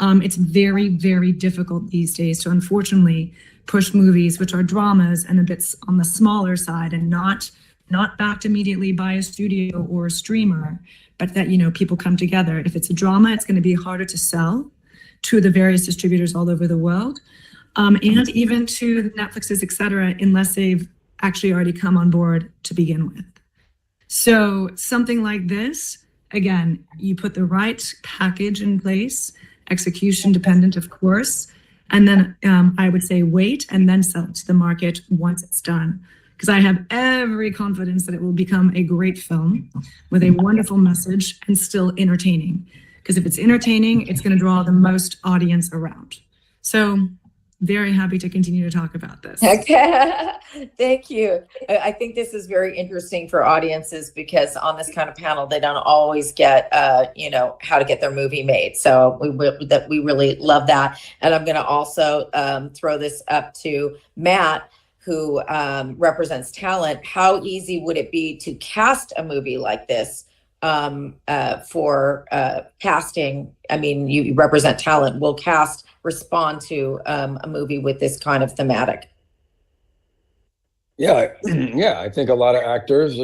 it's very, very difficult these days to unfortunately push movies which are dramas and a bit on the smaller side, and not backed immediately by a studio or a streamer, but that people come together. If it's a drama, it's going to be harder to sell to the various distributors all over the world, and even to the Netflixes, et cetera, unless they've actually already come on board to begin with. So something like this, again, you put the right package in place, execution dependent, of course, and then I would say wait and then sell it to the market once it's done. Because I have every confidence that it will become a great film with a wonderful message and still entertaining. Because if it's entertaining, it's going to draw the most audience around. So very happy to continue to talk about this. Okay. Thank you. I think this is very interesting for audiences, because on this kind of panel, they don't always get, how to get their movie made. So we really love that. And I'm going to also throw this up to Matt, who represents talent. How easy would it be to cast a movie like this? For casting, I mean, you represent talent. Will cast respond to a movie with this kind of thematic? Yeah, I think a lot of actors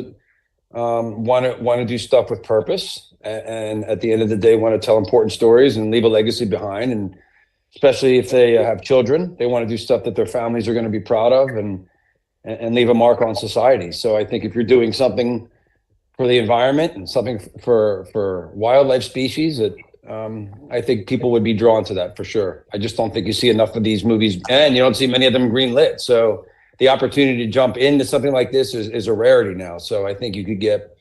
want to do stuff with purpose, and at the end of the day, want to tell important stories and leave a legacy behind. And especially if they have children, they want to do stuff that their families are going to be proud of, and leave a mark on society. So I think if you're doing something for the environment and something for wildlife species, that I think people would be drawn to that for sure. I just don't think you see enough of these movies, and you don't see many of them green lit. So the opportunity to jump into something like this is a rarity now. So I think you could get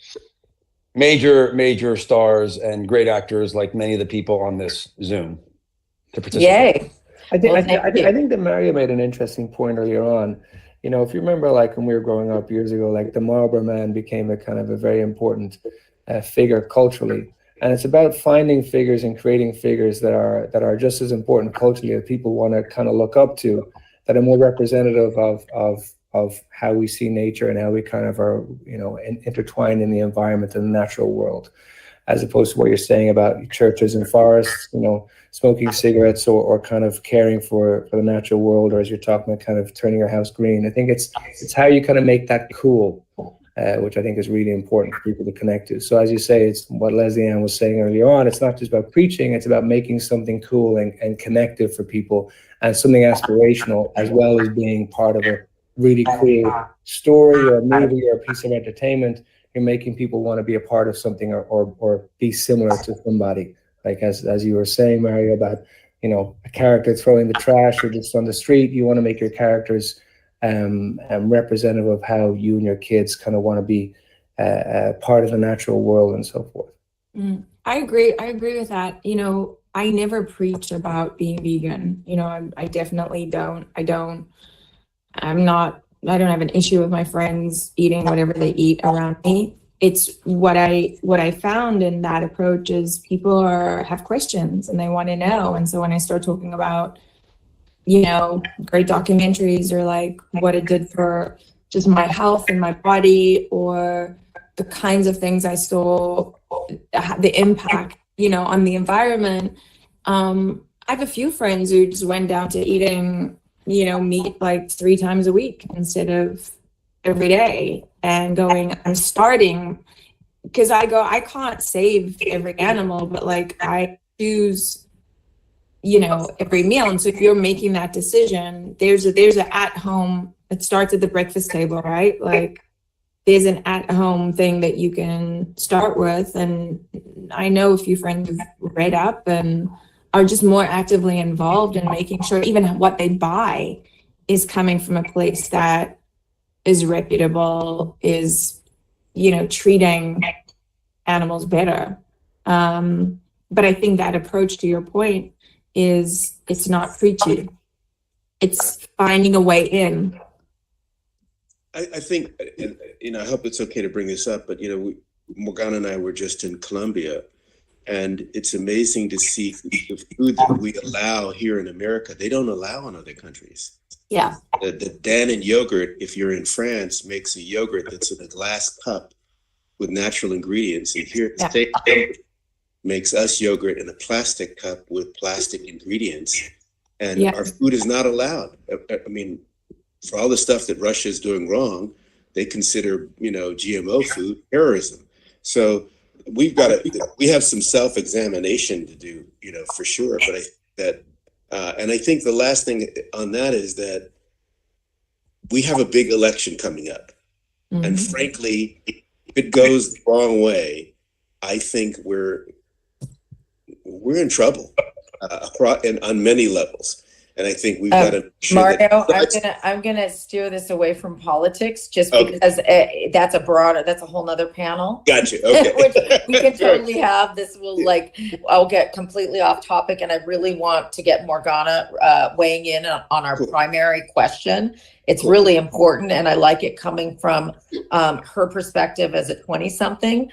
major stars and great actors like many of the people on this Zoom to participate. Yay. I think that Mario made an interesting point earlier on. If you remember, like when we were growing up years ago, like the Marlboro Man became a kind of a very important figure culturally. And it's about finding figures and creating figures that are just as important culturally, that people want to kind of look up to, that are more representative of how we see nature and how we kind of are, intertwined in the environment and the natural world, as opposed to what you're saying about churches and forests, smoking cigarettes or kind of caring for the natural world, or as you're talking about kind of turning your house green. I think it's how you kind of make that cool, which I think is really important for people to connect to. So as you say, it's what Leslie Ann was saying earlier on, it's not just about preaching, it's about making something cool and connective for people, and something aspirational, as well as being part of a really cool story or a movie or a piece of entertainment. You're making people want to be a part of something or be similar to somebody. Like as you were saying, Mario, about a character throwing the trash or just on the street, you want to make your characters representative of how you and your kids kind of want to be part of the natural world and so forth. I agree with that. I never preach about being vegan. I definitely don't. I don't have an issue with my friends eating whatever they eat around me. It's what I found in that approach is people have questions and they want to know. And so when I start talking about, great documentaries or like what it did for just my health and my body, or the kinds of things I saw, the impact, on the environment. I have a few friends who just went down to eating, meat like 3 times a week instead of every day, and I'm starting, because I can't save every animal, but like I choose, every meal. And so if you're making that decision, there's a at home, it starts at the breakfast table, right? Like there's an at home thing that you can start with. And I know a few friends who've read up and are just more actively involved in making sure even what they buy is coming from a place that is reputable, is, treating animals better. But I think that approach, to your point, it's not preachy. It's finding a way in. I think, and I hope it's okay to bring this up, but Morgana and I were just in Colombia, and it's amazing to see the food that we allow here in America. They don't allow in other countries. Yeah. The Dannon yogurt, if you're in France, makes a yogurt that's in a glass cup with natural ingredients, and here makes us yogurt in a plastic cup with plastic ingredients, and our food is not allowed. I mean, for all the stuff that Russia is doing wrong, they consider, GMO food terrorism. So we have some self-examination to do, for sure. But I think the last thing on that is that we have a big election coming up. Mm-hmm. And frankly, if it goes the wrong way, I think we're in trouble on many levels. And I think we've got to Mario, I'm gonna steer this away from politics just because that's a whole nother panel. Gotcha. Okay. Which we can totally have. This will I'll get completely off topic, and I really want to get Morgana weighing in on our primary question. It's really important, and I like it coming from her perspective as a 20-something.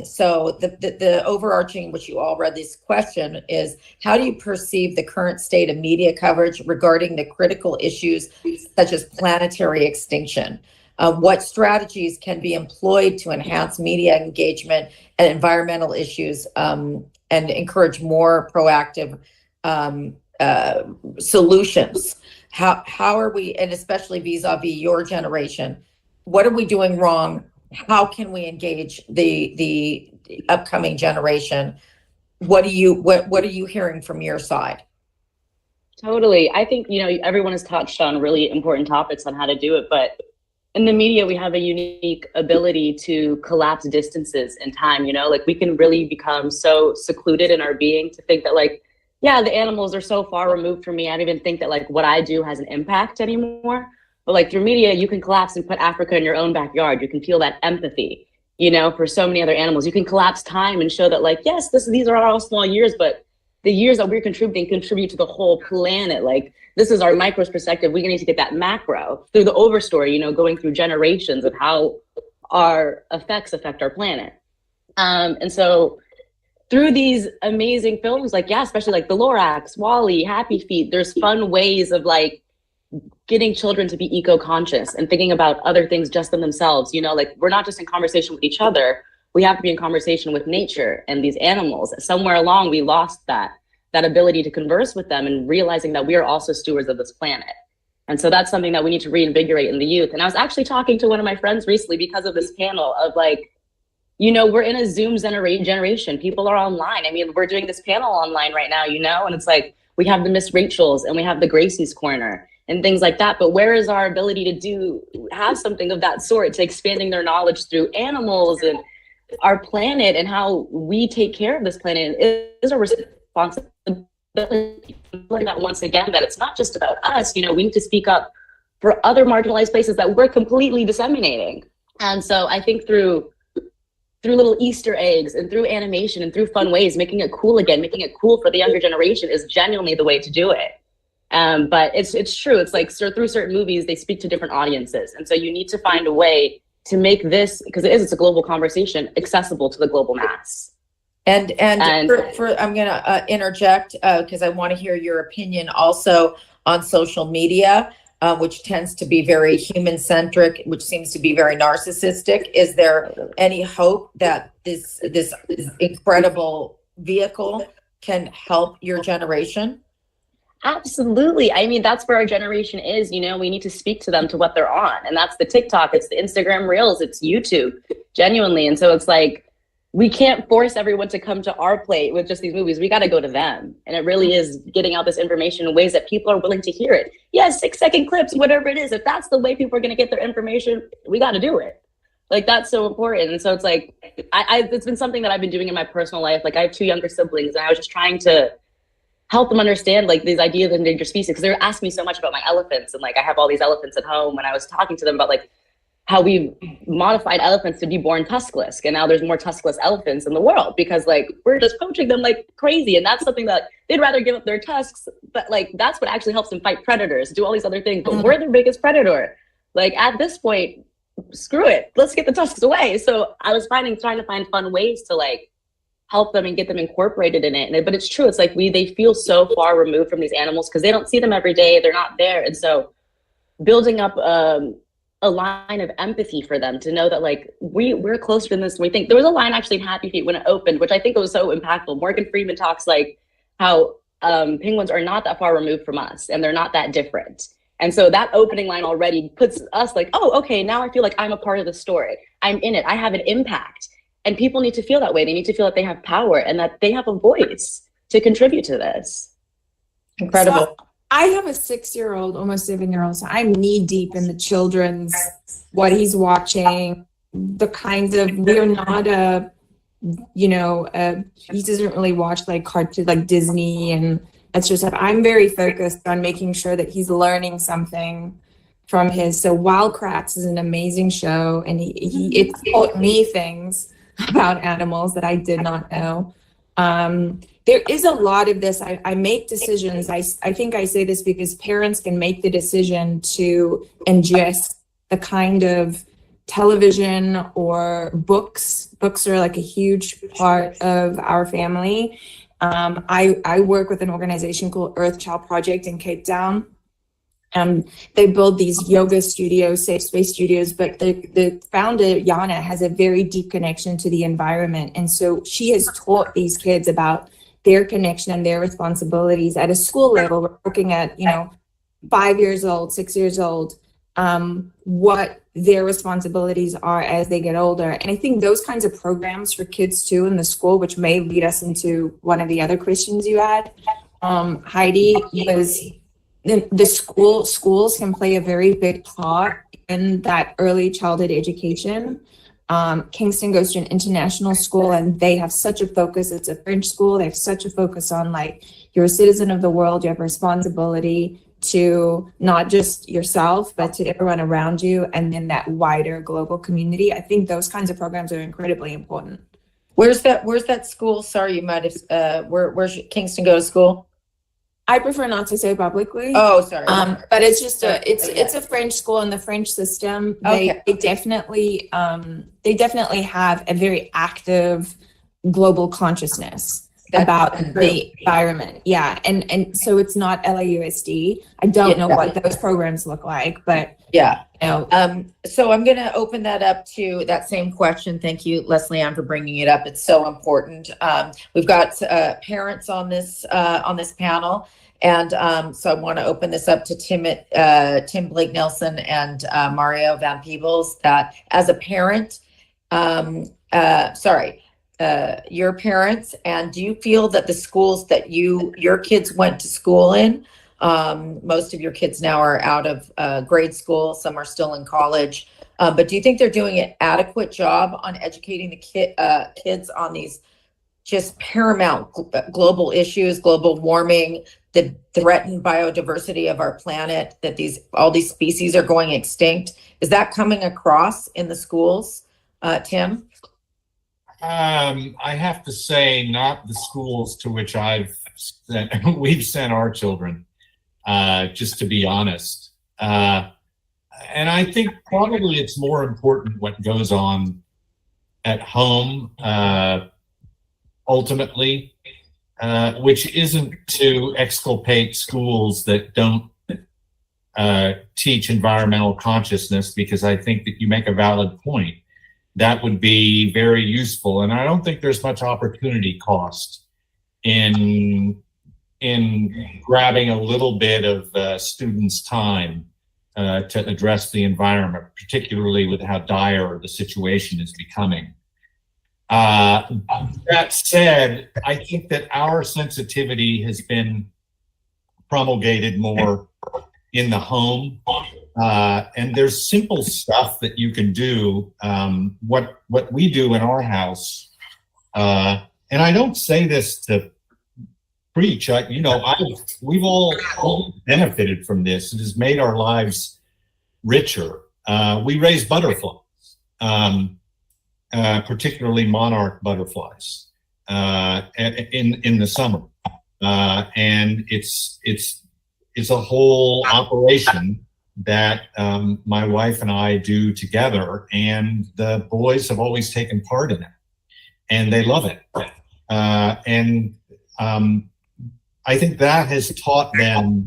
So the overarching, which you all read this question, is how do you perceive the current state of media coverage regarding the critical issues such as planetary extinction? What strategies can be employed to enhance media engagement and environmental issues and encourage more proactive solutions? How are we, and especially vis-a-vis your generation, what are we doing wrong? How can we engage the upcoming generation? What are you hearing from your side? Totally. I think, everyone has touched on really important topics on how to do it, but in the media, we have a unique ability to collapse distances in time, we can really become so secluded in our being to think that the animals are so far removed from me. I don't even think that what I do has an impact anymore. But through media, you can collapse and put Africa in your own backyard. You can feel that empathy, for so many other animals. You can collapse time and show that yes, these are all small years, but the years that we're contribute to the whole planet. This is our micro perspective. We need to get that macro through the overstory, going through generations of how our effects affect our planet. And so through these amazing films, especially the Lorax, Wall-E, Happy Feet, there's fun ways of getting children to be eco-conscious and thinking about other things just than themselves. We're not just in conversation with each other. We have to be in conversation with nature and these animals. Somewhere along, we lost that ability to converse with them and realizing that we are also stewards of this planet. And so that's something that we need to reinvigorate in the youth. And I was actually talking to one of my friends recently because of this panel of we're in a Zoom generation. People are online. I mean, we're doing this panel online right now, and it's we have the Miss Rachels and we have the Gracie's Corner and things like that. But where is our ability to have something of that sort, to expanding their knowledge through animals and our planet and how we take care of this planet? It is a responsibility that once again, that it's not just about us, we need to speak up for other marginalized places that we're completely disseminating. And so I think through little Easter eggs and through animation and through fun ways, making it cool again, making it cool for the younger generation is genuinely the way to do it. But it's true. It's through certain movies, they speak to different audiences. And so you need to find a way to make this, because it's a global conversation, accessible to the global mass. And I'm going to interject because I want to hear your opinion also on social media. which tends to be very human centric, which seems to be very narcissistic. Is there any hope that this incredible vehicle can help your generation? Absolutely. I mean, that's where our generation is. You know, we need to speak to them to what they're on. And that's the TikTok, it's the Instagram Reels, it's YouTube, genuinely. And so it's like, we can't force everyone to come to our plate with just these movies. We got to go to them. And it really is getting out this information in ways that people are willing to hear it. Yeah, 6-second clips, whatever it is. If that's the way people are going to get their information, we got to do it. Like, that's so important. And so it's like, it's been something that I've been doing in my personal life. Like, I have 2 younger siblings, and I was just trying to help them understand like these ideas of endangered species, because they were asking me so much about my elephants, and like I have all these elephants at home, and I was talking to them about like how we modified elephants to be born tuskless, and now there's more tuskless elephants in the world because like we're just poaching them like crazy. And that's something that they'd rather give up their tusks, but like that's what actually helps them fight predators, do all these other things. But we're their biggest predator. Like at this point, screw it, let's get the tusks away. So I was trying to find fun ways to like help them and get them incorporated in it. But it's true, it's like they feel so far removed from these animals because they don't see them every day, they're not there. And so building up a line of empathy for them to know that like we're closer than this than we think. There was a line actually in Happy Feet when it opened, which I think was so impactful. Morgan Freeman talks like how penguins are not that far removed from us and they're not that different. And so that opening line already puts us like, oh, okay, now I feel like I'm a part of the story. I'm in it, I have an impact. And people need to feel that way. They need to feel that they have power and that they have a voice to contribute to this. Incredible. So I have a 6-year-old, almost 7-year-old, so I'm knee deep in the children's, what he's watching, the kinds of, we're not he doesn't really watch like cartoons like Disney and extra stuff. I'm very focused on making sure that he's learning something from his. So Wildcrafts is an amazing show, and it taught me things about animals that I did not know. There is a lot of this. I make decisions. I think I say this because parents can make the decision to ingest the kind of television or books. Books are like a huge part of our family. I work with an organization called Earth Child Project in Cape Town. They build these yoga studios, safe space studios, but the founder, Yana, has a very deep connection to the environment. And so she has taught these kids about their connection and their responsibilities at a school level. We're looking at, 5 years old, 6 years old, what their responsibilities are as they get older. And I think those kinds of programs for kids too in the school, which may lead us into one of the other questions you had, Heidi, was the schools can play a very big part in that early childhood education. Kingston goes to an international school and they have such a focus. It's a French school. They have such a focus on like, you're a citizen of the world. You have a responsibility to not just yourself, but to everyone around you. And then that wider global community. I think those kinds of programs are incredibly important. Where's that school? Sorry, you might have, where's Kingston go to school? I prefer not to say publicly. Oh, sorry. But it's just it's a French school in the French system. They definitely have a very active global consciousness about the environment. Yeah, and so it's not LAUSD. I don't know what those programs look like, but yeah. So I'm going to open that up to that same question. Thank you, Leslie Ann, for bringing it up. It's so important. We've got parents on this panel, and so I want to open this up to Tim Blake Nelson and Mario Van Peebles. That as a parent, your parents, and do you feel that the schools that your kids went to school in? Most of your kids now are out of grade school. Some are still in college. But do you think they're doing an adequate job on educating the kids on these just paramount global issues, global warming, the threatened biodiversity of our planet, that all these species are going extinct? Is that coming across in the schools, Tim? I have to say, not the schools to which we've sent our children. Just to be honest. And I think probably it's more important what goes on at home, ultimately, which isn't to exculpate schools that don't teach environmental consciousness because I think that you make a valid point. That would be very useful. And I don't think there's much opportunity cost in grabbing a little bit of students' time to address the environment, particularly with how dire the situation is becoming. That said, I think that our sensitivity has been promulgated more in the home. And there's simple stuff that you can do. What we do in our house, and I don't say this to preach. We've all benefited from this. It has made our lives richer. We raise butterflies, particularly monarch butterflies, in the summer, and it's a whole operation that my wife and I do together, and the boys have always taken part in it, and they love it. And I think that has taught them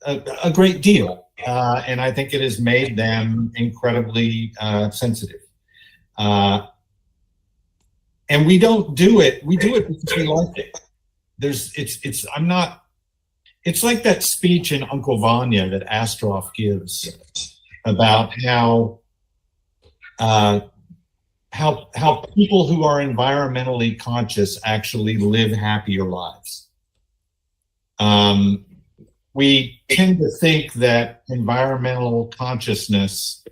a great deal, and I think it has made them incredibly sensitive. And we don't do it. We do it because we like it. It's like that speech in Uncle Vanya that Astroff gives about how people who are environmentally conscious actually live happier lives. We tend to think that environmental consciousness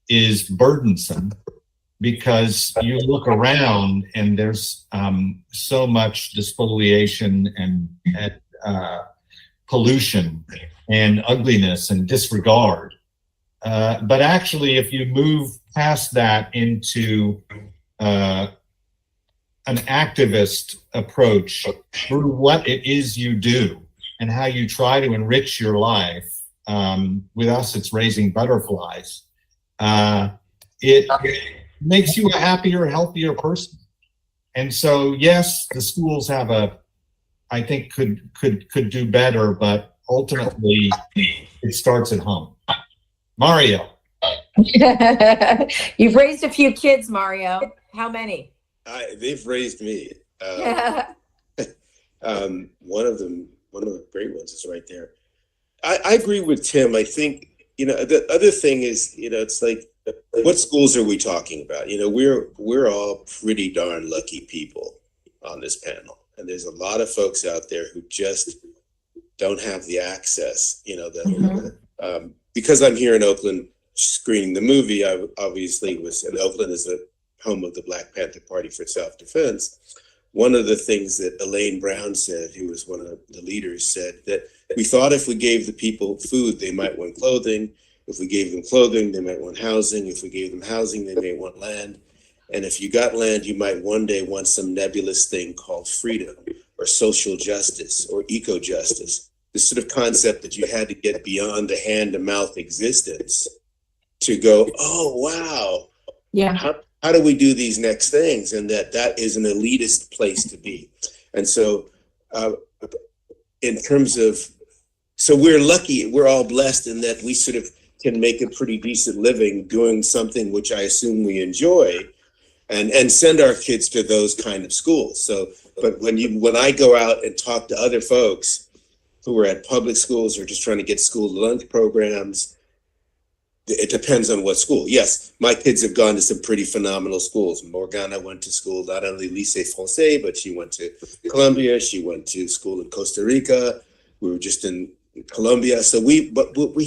is burdensome because you look around and there's so much despoliation and pollution and ugliness and disregard. But actually, if you move past that into an activist approach through what it is you do and how you try to enrich your life, with us, it's raising butterflies. It makes you a happier, healthier person. And so, yes, the schools I think could do better, but ultimately it starts at home. Mario. You've raised a few kids, Mario. How many? They've raised me. One of the great ones is right there. I agree with Tim. I think, the other thing is, it's like, what schools are we talking about? We're all pretty darn lucky people on this panel. And there's a lot of folks out there who just don't have the access, because I'm here in Oakland screening the movie. I obviously was in Oakland as the home of the Black Panther Party for Self-Defense. One of the things that Elaine Brown said, who was one of the leaders, said that we thought if we gave the people food, they might want clothing. If we gave them clothing, they might want housing. If we gave them housing, they may want land. And if you got land, you might one day want some nebulous thing called freedom or social justice or eco-justice. This sort of concept that you had to get beyond the hand-to-mouth existence to go, oh, wow. Yeah. How do we do these next things? And that is an elitist place to be. And so in terms of, so we're lucky, we're all blessed in that we sort of can make a pretty decent living doing something which I assume we enjoy, and send our kids to those kind of schools. So, but when I go out and talk to other folks who are at public schools or just trying to get school lunch programs, it depends on what school. Yes, my kids have gone to some pretty phenomenal schools. Morgana went to school, not only Lycée Français, but she went to Columbia. She went to school in Costa Rica. We were just in Colombia. So we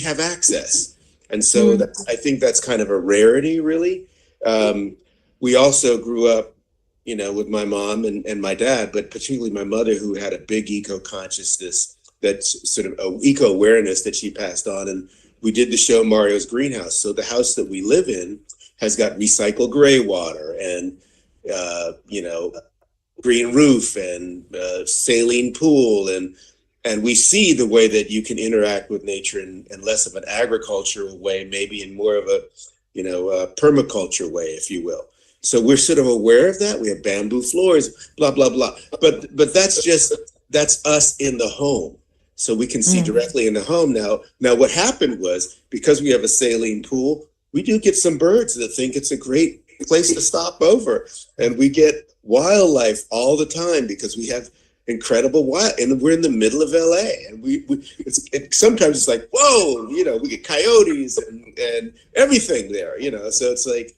have access. And so I think that's kind of a rarity, really. We also grew up, with my mom and my dad, but particularly my mother, who had a big eco-consciousness, that's sort of eco-awareness that she passed on. And we did the show Mario's Greenhouse. So the house that we live in has got recycled gray water and, green roof and saline pool. And we see the way that you can interact with nature in less of an agricultural way, maybe in more of a permaculture way, if you will. So we're sort of aware of that. We have bamboo floors, blah, blah, blah. But that's us in the home. so we can see directly in the home now. Now, what happened was, because we have a saline pool, we do get some birds that think it's a great place to stop over, and we get wildlife all the time because we have incredible wild, and we're in the middle of LA, and sometimes it's like, whoa, we get coyotes and everything there, so it's like,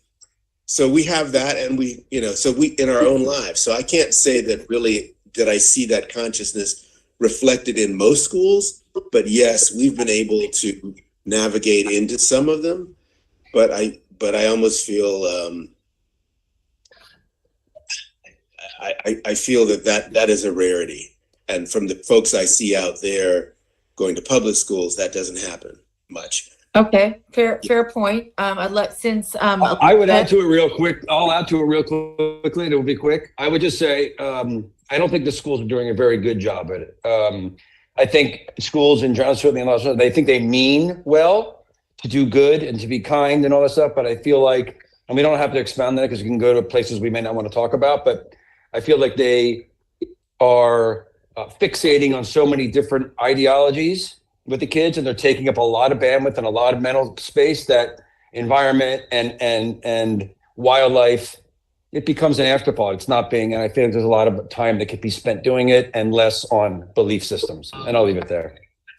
so we have that, and we in our own lives. So I can't say that really that I see that consciousness reflected in most schools, but yes, we've been able to navigate into some of them, but I almost feel I feel that is a rarity, and from the folks I see out there going to public schools, that doesn't happen much. Okay, fair point. I would add to it real quick. I'll add to it real quickly. It'll be quick. I would just say, I don't think the schools are doing a very good job at it. I think schools in general, certainly in Los Angeles, they think they mean well to do good and to be kind and all that stuff. But I feel like, and we don't have to expound on that because we can go to places we may not want to talk about, but I feel like they are fixating on so many different ideologies with the kids, and they're taking up a lot of bandwidth and a lot of mental space that environment and wildlife, it becomes an afterthought. It's not being, and I feel like there's a lot of time that could be spent doing it and less on belief systems. And I'll leave it there.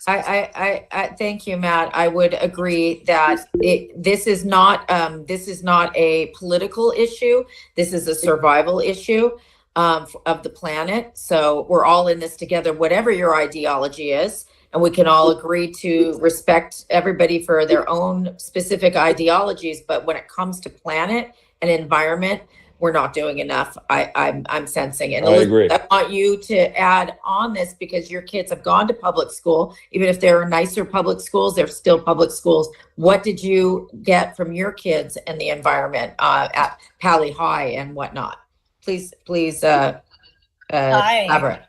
I thank you, Matt. I would agree that this is not a political issue. This is a survival issue of the planet. So we're all in this together, whatever your ideology is. And we can all agree to respect everybody for their own specific ideologies. But when it comes to planet and environment, we're not doing enough. I'm sensing it. I agree. I want you to add on this because your kids have gone to public school. Even if there are nicer public schools, they're still public schools. What did you get from your kids and the environment at Pali High and whatnot? Please, elaborate.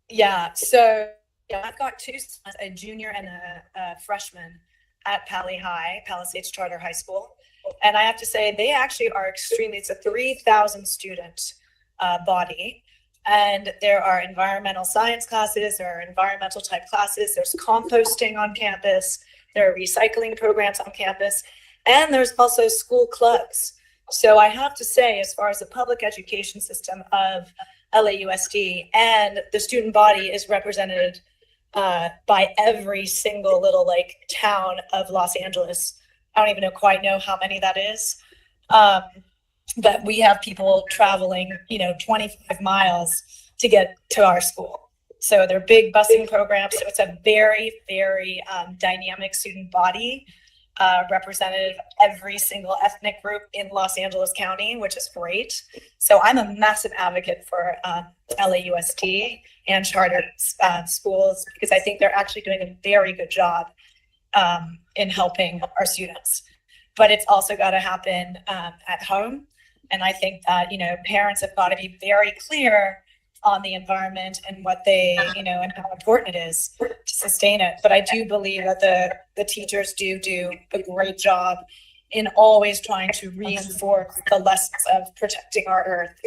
Yeah, so I've got two sons, a junior and a freshman at Pali High, Palisades Charter High School. And I have to say, they actually are it's a 3,000 student body. And there are environmental science classes, there are environmental type classes, there's composting on campus, there are recycling programs on campus, and there's also school clubs. So I have to say, as far as the public education system of LAUSD, and the student body is represented by every single little town of Los Angeles. I don't even quite know how many that is. But we have people traveling, 25 miles to get to our school. So they're big busing programs. So it's a very, very dynamic student body, representative of every single ethnic group in Los Angeles County, which is great. So I'm a massive advocate for LAUSD and charter schools, because I think they're actually doing a very good job in helping our students. But it's also got to happen at home. And I think that, parents have got to be very clear on the environment and what they, and how important it is to sustain it. But I do believe that the teachers do a great job in always trying to reinforce the lessons of protecting our earth.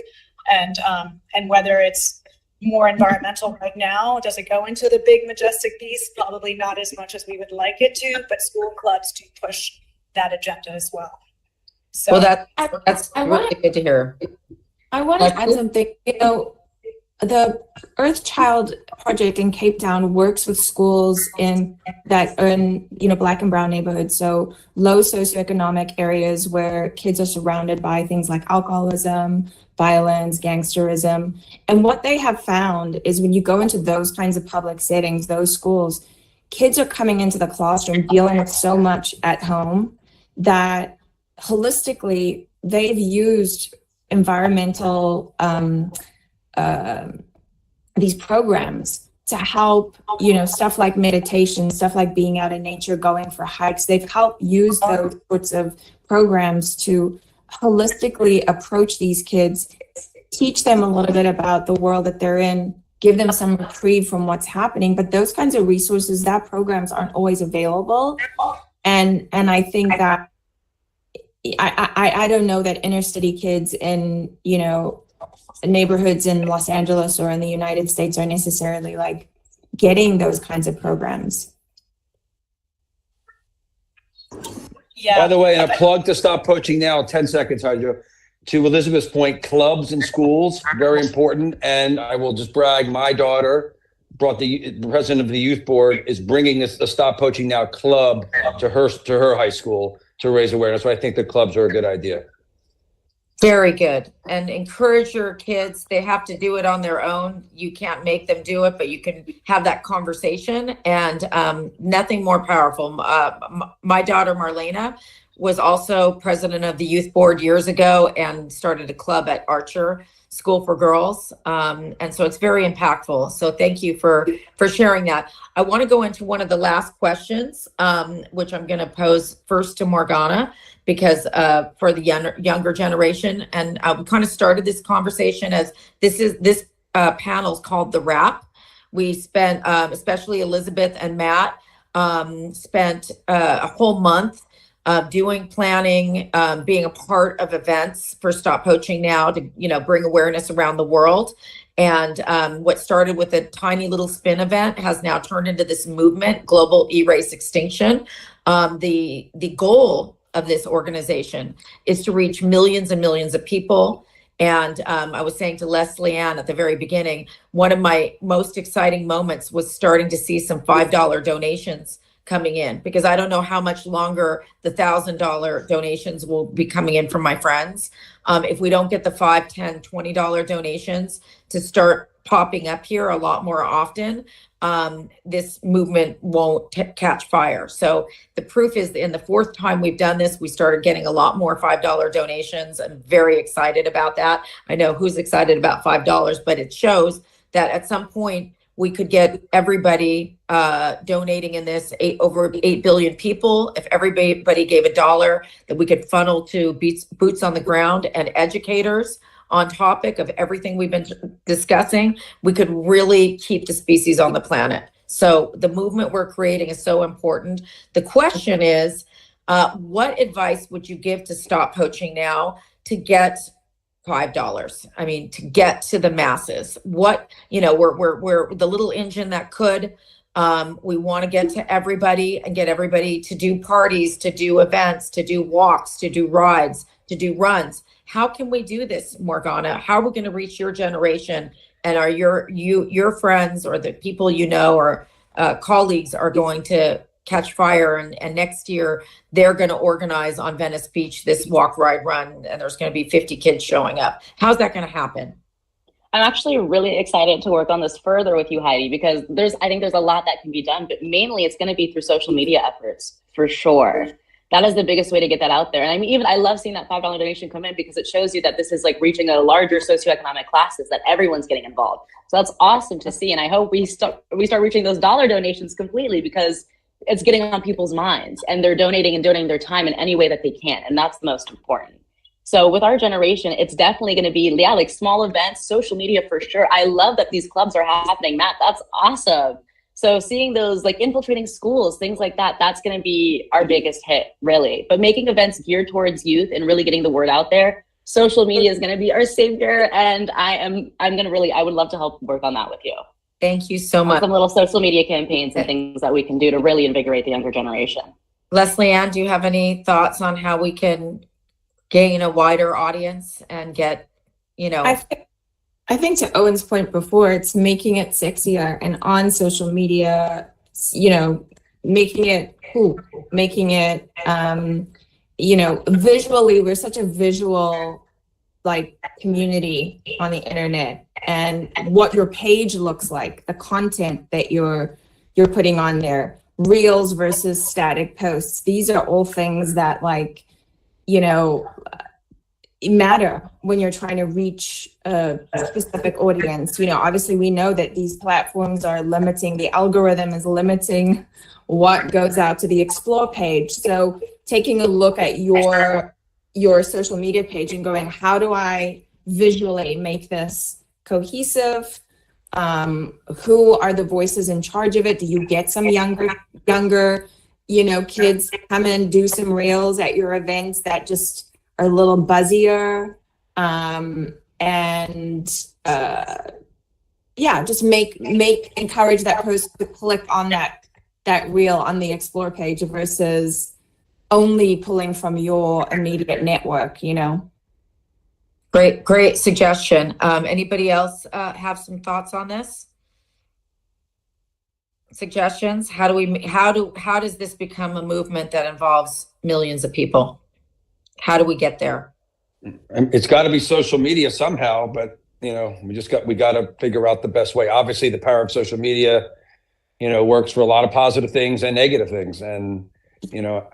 And whether it's more environmental right now, does it go into the big majestic beast? Probably not as much as we would like it to, but school clubs do push that agenda as well. So that's really good to hear. I want to add something. The Earth Child Project in Cape Town works with schools that are in Black and brown neighborhoods, so low socioeconomic areas where kids are surrounded by things like alcoholism, violence, gangsterism. And what they have found is when you go into those kinds of public settings, those schools, kids are coming into the classroom dealing with so much at home that holistically they've used environmental these programs to help, stuff like meditation, stuff like being out in nature, going for hikes. They've helped use those sorts of programs to holistically approach these kids, teach them a little bit about the world that they're in, give them some reprieve from what's happening. But those kinds of resources, that programs aren't always available. And I think that I don't know that inner city kids in, neighborhoods in Los Angeles or in the United States are necessarily getting those kinds of programs. Yeah. By the way, and a plug to Stop Poaching Now, 10 seconds, Hydro. To Elizabeth's point, clubs in schools, very important. And I will just brag, my daughter brought the president of the youth board is bringing a Stop Poaching Now club to her high school to raise awareness. So I think the clubs are a good idea. Very good. And encourage your kids. They have to do it on their own. You can't make them do it, but you can have that conversation. And nothing more powerful. My daughter, Marlena, was also president of the youth board years ago and started a club at Archer School for Girls. And so it's very impactful. So thank you for sharing that. I want to go into one of the last questions, which I'm going to pose first to Morgana, because for the younger generation. And we kind of started this conversation as this panel is called The Wrap. We spent, especially Elizabeth and Matt, spent a whole month doing planning, being a part of events for Stop Poaching Now to, bring awareness around the world. And what started with a tiny little spin event has now turned into this movement, Global Erase Extinction. The goal of this organization is to reach millions and millions of people. And I was saying to Leslie Ann at the very beginning, one of my most exciting moments was starting to see some $5 donations coming in, because I don't know how much longer the $1,000 donations will be coming in from my friends. If we don't get the $5, $10, $20 donations to start popping up here a lot more often, this movement won't catch fire. So the proof is in the fourth time we've done this, we started getting a lot more $5 donations. I'm very excited about that. I know who's excited about $5, but it shows that at some point we could get everybody donating in this, over 8 billion people. If everybody gave $1, that we could funnel to boots on the ground and educators on topic of everything we've been discussing, we could really keep the species on the planet. So the movement we're creating is so important. The question is, what advice would you give to Stop Poaching Now to get $5? I mean, to get to the masses. What, we're the little engine that could. We want to get to everybody and get everybody to do parties, to do events, to do walks, to do rides, to do runs. How can we do this, Morgana? How are we going to reach your generation? And are your friends or the people or colleagues are going to catch fire? And next year they're going to organize on Venice Beach this walk, ride, run, and there's going to be 50 kids showing up. How's that going to happen? I'm actually really excited to work on this further with you, Heidi, because I think there's a lot that can be done, but mainly it's going to be through social media efforts for sure. That is the biggest way to get that out there. And I mean, I love seeing that $5 donation come in, because it shows you that this is like reaching a larger socioeconomic classes, that everyone's getting involved. So that's awesome to see. And I hope we start reaching those dollar donations completely, because it's getting on people's minds and they're donating their time in any way that they can. And that's the most important. So with our generation, it's definitely going to be, like small events, social media for sure. I love that these clubs are happening, Matt. That's awesome. So seeing those like infiltrating schools, things like that, that's going to be our biggest hit, really. But making events geared towards youth and really getting the word out there, social media is going to be our savior. And I would love to help work on that with you. Thank you so much. Some little social media campaigns and things that we can do to really invigorate the younger generation. Leslie Ann, do you have any thoughts on how we can gain a wider audience and get, I think to Owen's point before, it's making it sexier and on social media, making it cool, making it, visually, we're such a visual community on the internet, and what your page looks like, the content that you're putting on there, reels versus static posts. These are all things that matter when you're trying to reach a specific audience. Obviously we know that these platforms are limiting, the algorithm is limiting what goes out to the explore page. So taking a look at your social media page and going, how do I visually make this cohesive? Who are the voices in charge of it? Do you get some younger, kids come and do some reels at your events that just are a little buzzier, and yeah, just encourage that person to click on that reel on the explore page versus only pulling from your immediate network, you know? Great suggestion. Anybody else have some thoughts on this? Suggestions? How does this become a movement that involves millions of people? How do we get there? It's got to be social media somehow, but you know, we got to figure out the best way. Obviously, the power of social media, you know, works for a lot of positive things and negative things, and you know,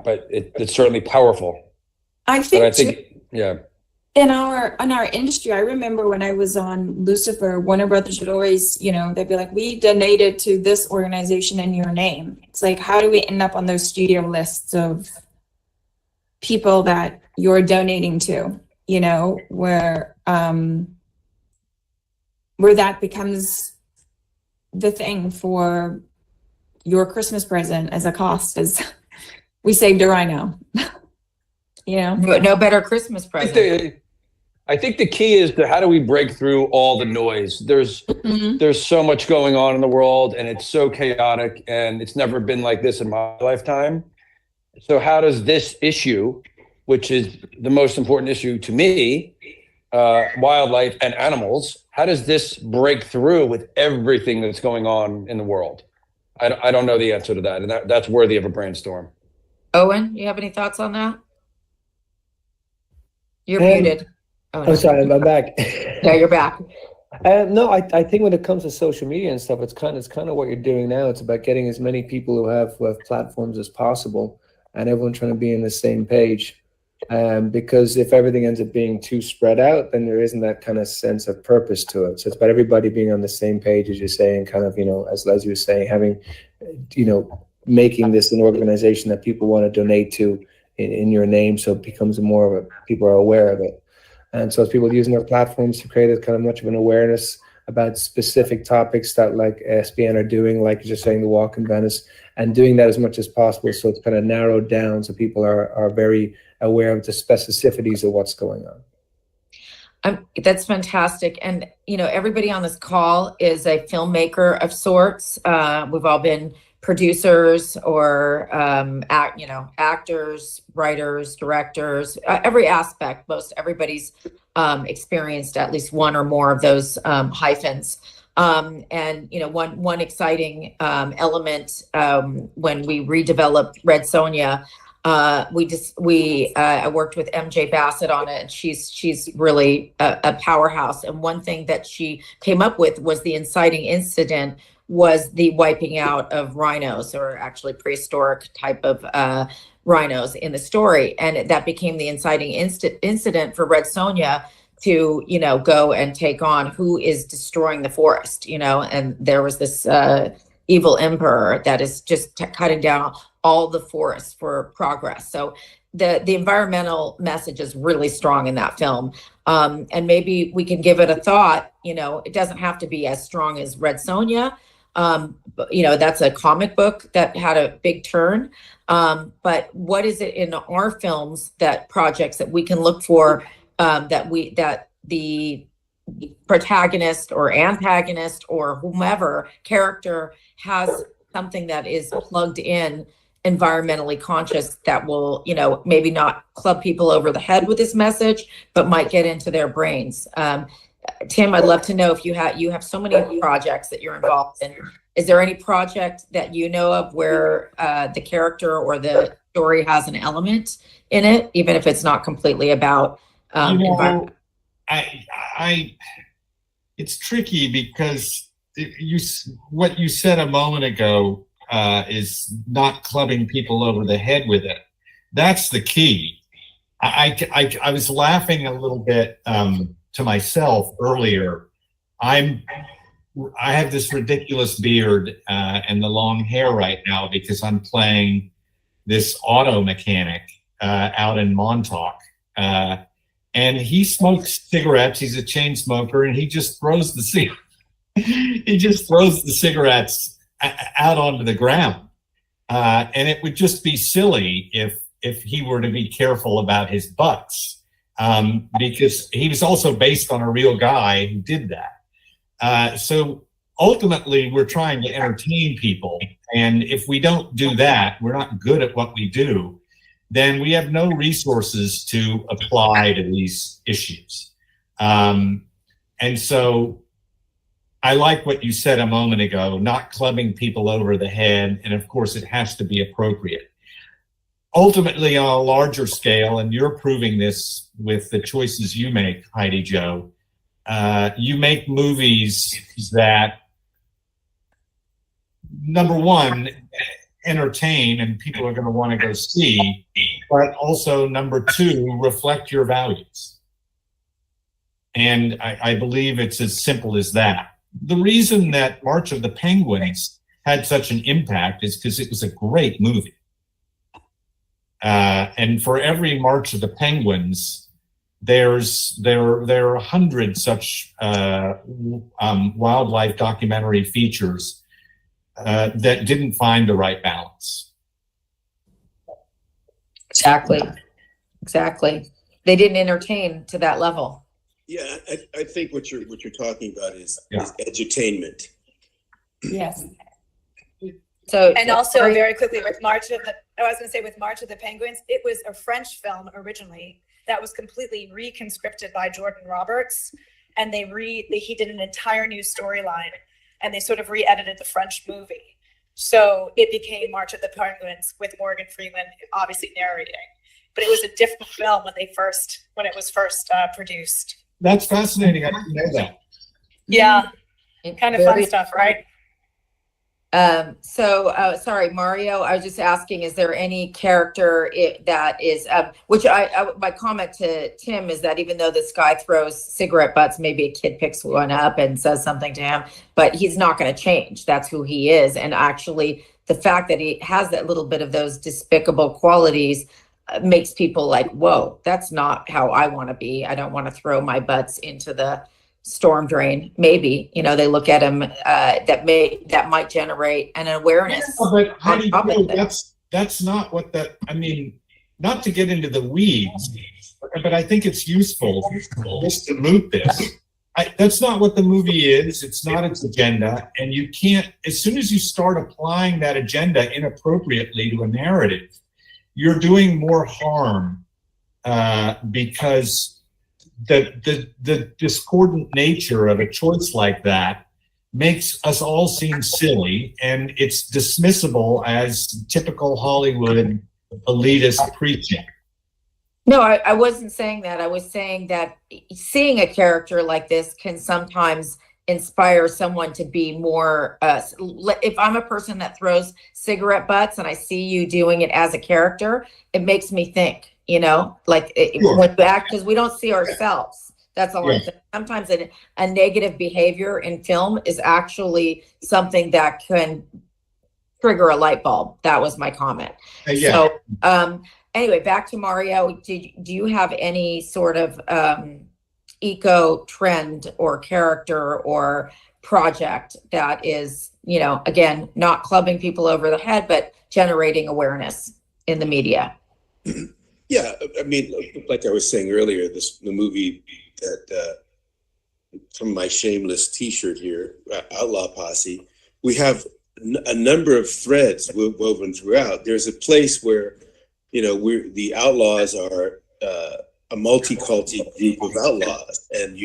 but it's certainly powerful. I think, yeah. In our industry, I remember when I was on Lucifer, Warner Brothers would always, you know, they'd be like, we donated to this organization in your name. It's like, how do we end up on those studio lists of people that you're donating to, you know, where that becomes the thing for your Christmas present as a cost, as we saved a rhino. You know, no better Christmas present. I think the key is how do we break through all the noise? There's so much going on in the world, and it's so chaotic, and it's never been like this in my lifetime. So how does this issue, which is the most important issue to me, wildlife and animals, how does this break through with everything that's going on in the world? I don't know the answer to that, and that's worthy of a brainstorm. Owen, you have any thoughts on that? You're muted. Oh, no. I'm sorry, I'm back. Yeah, you're back. No, I think when it comes to social media and stuff, it's kind of what you're doing now. It's about getting as many people who have platforms as possible, and everyone trying to be on the same page. Because if everything ends up being too spread out, then there isn't that kind of sense of purpose to it. So it's about everybody being on the same page, as you're saying, kind of, you know, as Leslie was saying, having, you know, making this an organization that people want to donate to in your name, so it becomes more of people are aware of it. And so as people using their platforms to create a kind of much of an awareness about specific topics that like SBN are doing, like you're just saying, the walk in Venice, and doing that as much as possible. So it's kind of narrowed down so people are very aware of the specificities of what's going on. That's fantastic. And, you know, everybody on this call is a filmmaker of sorts. We've all been producers or, actors, writers, directors, every aspect. Most everybody's experienced at least one or more of those hyphens. And, you know, one exciting element when we redeveloped Red Sonja, I worked with MJ Bassett on it, and she's really a powerhouse. And one thing that she came up with was the inciting incident was the wiping out of rhinos, or actually prehistoric type of rhinos in the story. And that became the inciting incident for Red Sonja to, you know, go and take on who is destroying the forest, you know, and there was this evil emperor that is just cutting down all the forests for progress. So the environmental message is really strong in that film. And maybe we can give it a thought. You know, it doesn't have to be as strong as Red Sonja. But, you know, that's a comic book that had a big turn. But what is it in our films, that projects that we can look for, that the protagonist or antagonist or whomever character has something that is plugged in, environmentally conscious, that will, you know, maybe not club people over the head with this message, but might get into their brains. Tim, I'd love to know, if you have so many projects that you're involved in, is there any project that you know of where the character or the story has an element in it, even if it's not completely about environment? It's tricky because what you said a moment ago is not clubbing people over the head with it. That's the key. I was laughing a little bit to myself earlier. I have this ridiculous beard and the long hair right now because I'm playing this auto mechanic out in Montauk. And he smokes cigarettes. He's a chain smoker, and he just throws the cigarettes out onto the ground. And it would just be silly if he were to be careful about his butts, because he was also based on a real guy who did that. So ultimately, we're trying to entertain people. And if we don't do that, we're not good at what we do, then we have no resources to apply to these issues. And so I like what you said a moment ago, not clubbing people over the head. And of course, it has to be appropriate. Ultimately, on a larger scale, and you're proving this with the choices you make, Heidi Jo, you make movies that, number one, entertain and people are going to want to go see, but also, number two, reflect your values. And I believe it's as simple as that. The reason that March of the Penguins had such an impact is because it was a great movie. And for every March of the Penguins, there are 100 such wildlife documentary features that didn't find the right balance. Exactly. They didn't entertain to that level. Yeah, I think what you're talking about is edutainment. Yes. So, And also very quickly with March of the Penguins, it was a French film originally that was completely reconscripted by Jordan Roberts, and he did an entire new storyline, and they sort of re-edited the French movie. So it became March of the Penguins with Morgan Freeman obviously narrating. But it was a different film when it was first produced. That's fascinating. I didn't know that. Yeah, kind of fun stuff, right? Sorry, Mario, I was just asking, is there any character that is, which my comment to Tim is that even though this guy throws cigarette butts, maybe a kid picks one up and says something to him, but he's not going to change. That's who he is. And actually the fact that he has that little bit of those despicable qualities makes people like, whoa, that's not how I want to be. I don't want to throw my butts into the storm drain. Maybe, they look at him, that might generate an awareness. Yeah, but that's not what not to get into the weeds, but I think it's useful just to moot this. That's not what the movie is. It's not its agenda. And you can't, as soon as you start applying that agenda inappropriately to a narrative, you're doing more harm because the discordant nature of a choice like that makes us all seem silly, and it's dismissible as typical Hollywood elitist preaching. No, I wasn't saying that. I was saying that seeing a character like this can sometimes inspire someone to be more, if I'm a person that throws cigarette butts and I see you doing it as a character, it makes me think, Sure. when back, because we don't see ourselves. That's all I'm saying. Sometimes a negative behavior in film is actually something that can trigger a light bulb. That was my comment. So anyway, back to Mario. Do you have any sort of eco trend or character or project that is, again, not clubbing people over the head, but generating awareness in the media? Yeah, like I was saying earlier, the movie that from my shameless T-shirt here, Outlaw Posse, we have a number of threads woven throughout. There's a place where, the outlaws are a multi-culti group of outlaws, and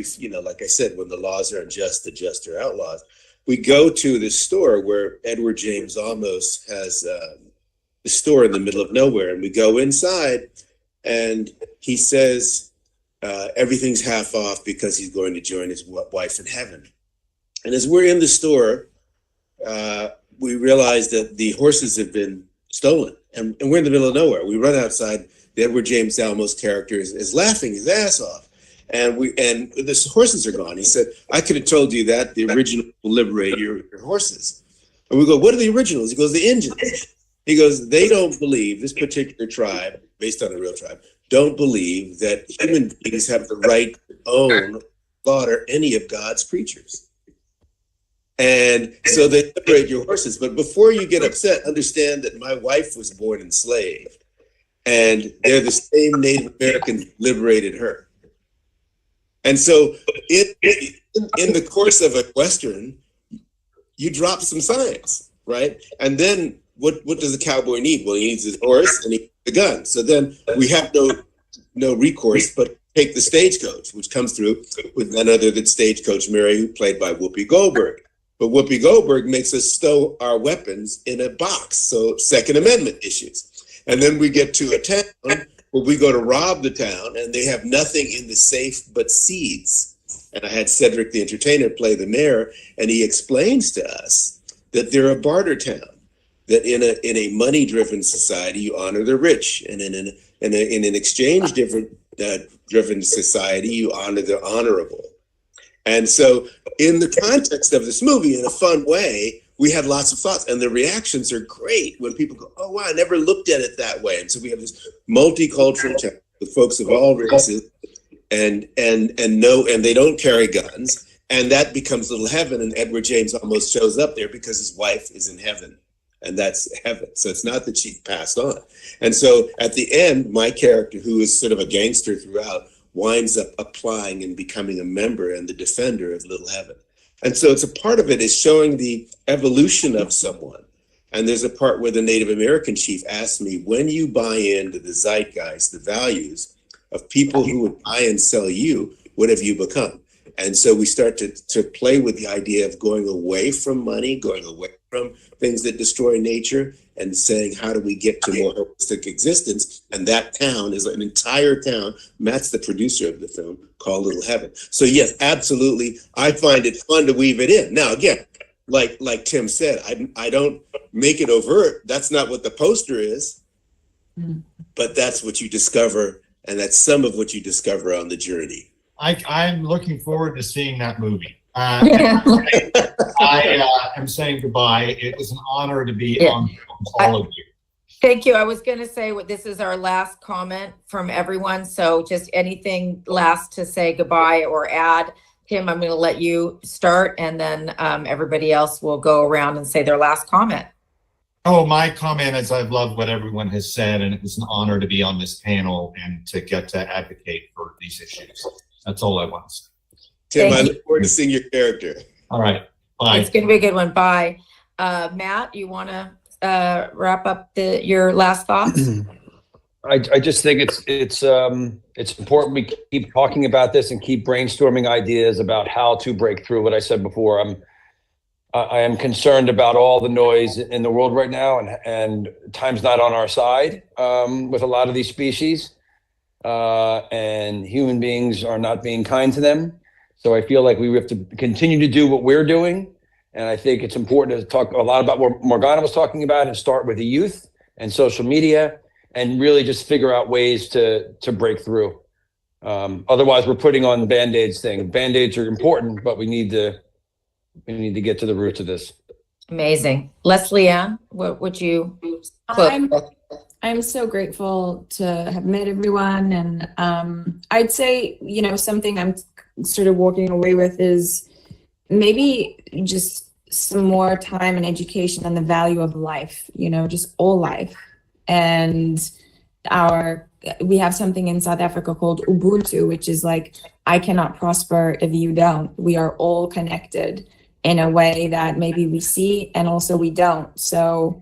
like I said, when the laws are unjust, the just are outlaws. We go to this store where Edward James Olmos has the store in the middle of nowhere, and we go inside. And he says everything's half off because he's going to join his wife in heaven. And as we're in the store, we realize that the horses have been stolen, and we're in the middle of nowhere. We run outside. The Edward James Olmos character is laughing his ass off, and the horses are gone. He said, "I could have told you that. The original will liberate your horses." And we go, "What are the originals?" He goes, "The Indians." He goes, "They don't believe, this particular tribe, based on a real tribe, don't believe that human beings have the right to own, slaughter any of God's creatures. And so they liberate your horses. But before you get upset, understand that my wife was born enslaved. And they're the same Native Americans who liberated her." And so in in the course of a Western, you drop some signs, right? And then what does the cowboy need? Well, he needs his horse and he needs the gun. So then we have no recourse but take the stagecoach, which comes through with none other than Stagecoach Mary, who played by Whoopi Goldberg. But Whoopi Goldberg makes us stow our weapons in a box, so Second Amendment issues. And then we get to a town where we go to rob the town, and they have nothing in the safe but seeds. And I had Cedric the Entertainer play the mayor, and he explains to us that they're a barter town, that in a money-driven society, you honor the rich, and in an exchange-driven society, you honor the honorable. And so in the context of this movie, in a fun way, we had lots of thoughts, and the reactions are great when people go, oh, wow, I never looked at it that way. And so we have this multicultural town with folks of all races, and they don't carry guns, and that becomes Little Heaven, and Edward James almost shows up there because his wife is in heaven, and that's heaven. So it's not that she passed on. And so at the end, my character, who is sort of a gangster throughout, winds up applying and becoming a member and the defender of Little Heaven. And so it's a part of it is showing the evolution of someone. And there's a part where the Native American chief asked me, when you buy into the zeitgeist, the values of people who would buy and sell you, what have you become? And so we start to play with the idea of going away from money, going away from things that destroy nature, and saying, how do we get to more holistic existence? And that town is an entire town. Matt's the producer of the film, called Little Heaven. So yes, absolutely. I find it fun to weave it in. Now, again, like Tim said, I don't make it overt. That's not what the poster is, but that's what you discover. And that's some of what you discover on the journey. I'm looking forward to seeing that movie. I am saying goodbye. It was an honor to be on all of you. Thank you. I was going to say this is our last comment from everyone. So just anything last to say goodbye or add. Tim, I'm going to let you start, and then everybody else will go around and say their last comment. Oh, my comment is I've loved what everyone has said, and it was an honor to be on this panel and to get to advocate for these issues. That's all I want to say. Tim, I look forward to seeing your character. All right. Bye. It's going to be a good one. Bye. Matt, you want to wrap up your last thoughts? I just think it's important we keep talking about this and keep brainstorming ideas about how to break through. What I said before, I am concerned about all the noise in the world right now, and time's not on our side with a lot of these species, and human beings are not being kind to them. So I feel like we have to continue to do what we're doing. And I think it's important to talk a lot about what Morgana was talking about and start with the youth and social media and really just figure out ways to break through. Otherwise, we're putting on the Band-Aids thing. Band-Aids are important, but we need to get to the roots of this. Amazing. Leslie Ann, what would you close with? I'm so grateful to have met everyone. And I'd say, something I'm sort of walking away with is maybe just some more time and education on the value of life, just all life. And we have something in South Africa called Ubuntu, which is like, I cannot prosper if you don't. We are all connected in a way that maybe we see and also we don't. So,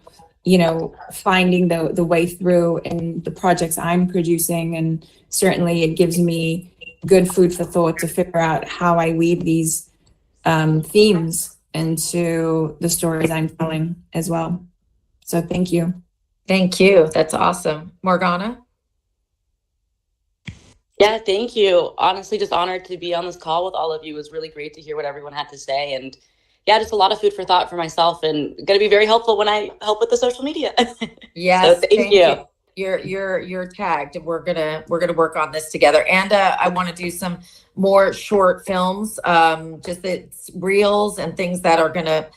finding the way through in the projects I'm producing, and certainly it gives me good food for thought to figure out how I weave these themes into the stories I'm telling as well. So thank you. Thank you. That's awesome. Morgana? Yeah, thank you. Honestly, just honored to be on this call with all of you. It was really great to hear what everyone had to say. And yeah, just a lot of food for thought for myself, and going to be very helpful when I help with the social media. Yes. So thank you. You're tagged. We're gonna work on this together. And I want to do some more short films, just reels and things that are gonna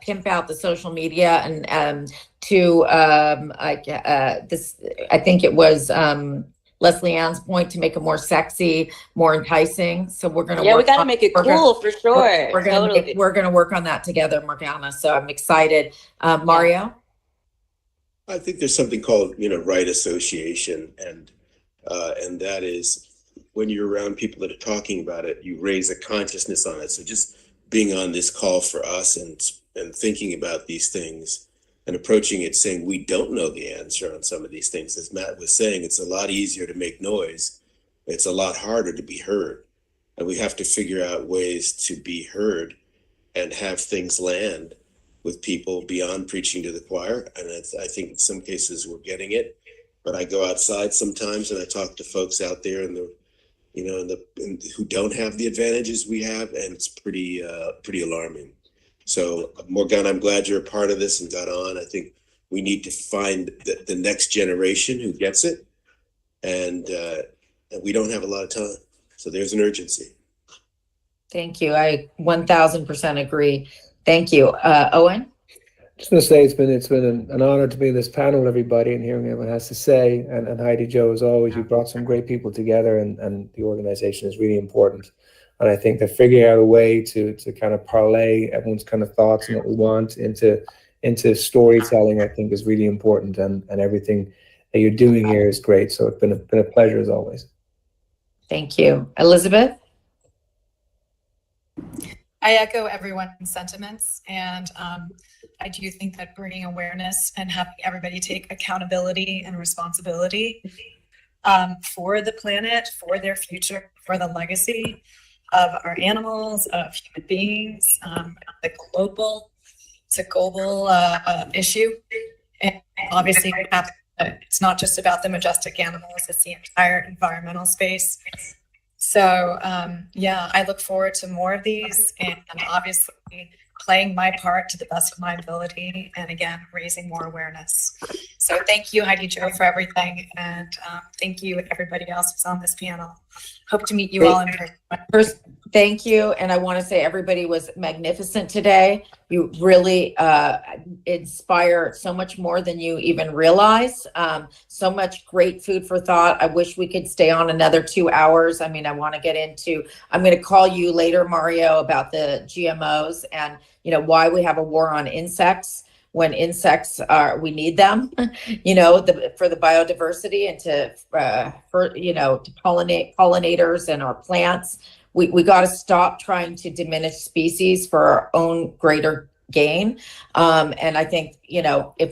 pimp out the social media and I think it was Leslie Ann's point, to make it more sexy, more enticing. So we're gonna we gotta make it cool for sure. We're gonna work on that together, Morgana. So I'm excited. Mario. I think there's something called, right association, and that is when you're around people that are talking about it, you raise a consciousness on it. So just being on this call for us and thinking about these things and approaching it saying we don't know the answer on some of these things. As Matt was saying, it's a lot easier to make noise. It's a lot harder to be heard. And we have to figure out ways to be heard and have things land with people beyond preaching to the choir. And I think in some cases we're getting it. But I go outside sometimes and I talk to folks out there who don't have the advantages we have, and it's pretty alarming. So Morgan, I'm glad you're a part of this and got on. I think we need to find the next generation who gets it, and we don't have a lot of time. So there's an urgency. Thank you. I 1000% agree. Thank you. Owen? Just going to say it's been an honor to be in this panel with everybody and hearing what everyone has to say. And Heidi Jo, as always, you brought some great people together, and the organization is really important. And I think that figuring out a way to kind of parlay everyone's kind of thoughts and what we want into storytelling, I think is really important. And everything that you're doing here is great. So it's been a pleasure as always. Thank you. Elizabeth? I echo everyone's sentiments, and I do think that bringing awareness and having everybody take accountability and responsibility for the planet, for their future, for the legacy of our animals, of human beings, it's a global issue. And obviously, it's not just about the majestic animals, it's the entire environmental space. So I look forward to more of these, and obviously playing my part to the best of my ability, and again, raising more awareness. So thank you, Heidi Jo, for everything, and thank you everybody else who's on this panel. Hope to meet you all in person. First, thank you. And I want to say everybody was magnificent today. You really inspire so much more than you even realize. So much great food for thought. I wish we could stay on another 2 hours. I mean, I'm going to call you later, Mario, about the GMOs and, why we have a war on insects when insects we need them, for the biodiversity and to pollinators and our plants. We got to stop trying to diminish species for our own greater gain. And I think,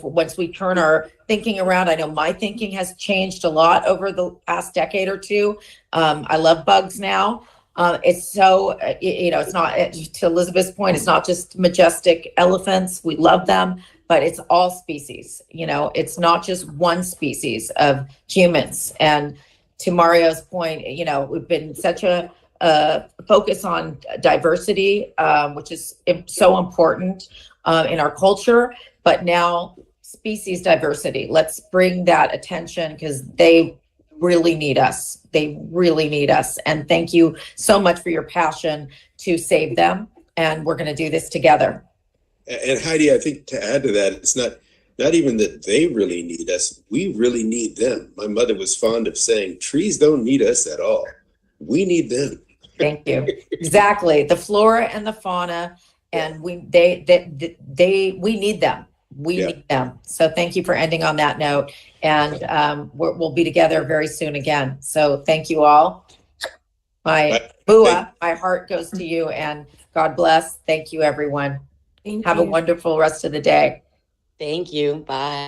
once we turn our thinking around, I know my thinking has changed a lot over the past decade or two. I love bugs now. It's so, it's not, to Elizabeth's point, it's not just majestic elephants. We love them, but it's all species. It's not just one species of humans. And to Mario's point, we've been such a focus on diversity, which is so important in our culture, but now species diversity. Let's bring that attention because they really need us. They really need us. And thank you so much for your passion to save them. And we're going to do this together. And Heidi, I think to add to that, it's not even that they really need us. We really need them. My mother was fond of saying, trees don't need us at all. We need them. Thank you. Exactly. The flora and the fauna, and we need them. We need them. So thank you for ending on that note. And we'll be together very soon again. So thank you all. My heart goes to you, and God bless. Thank you, everyone. Have a wonderful rest of the day. Thank you. Bye.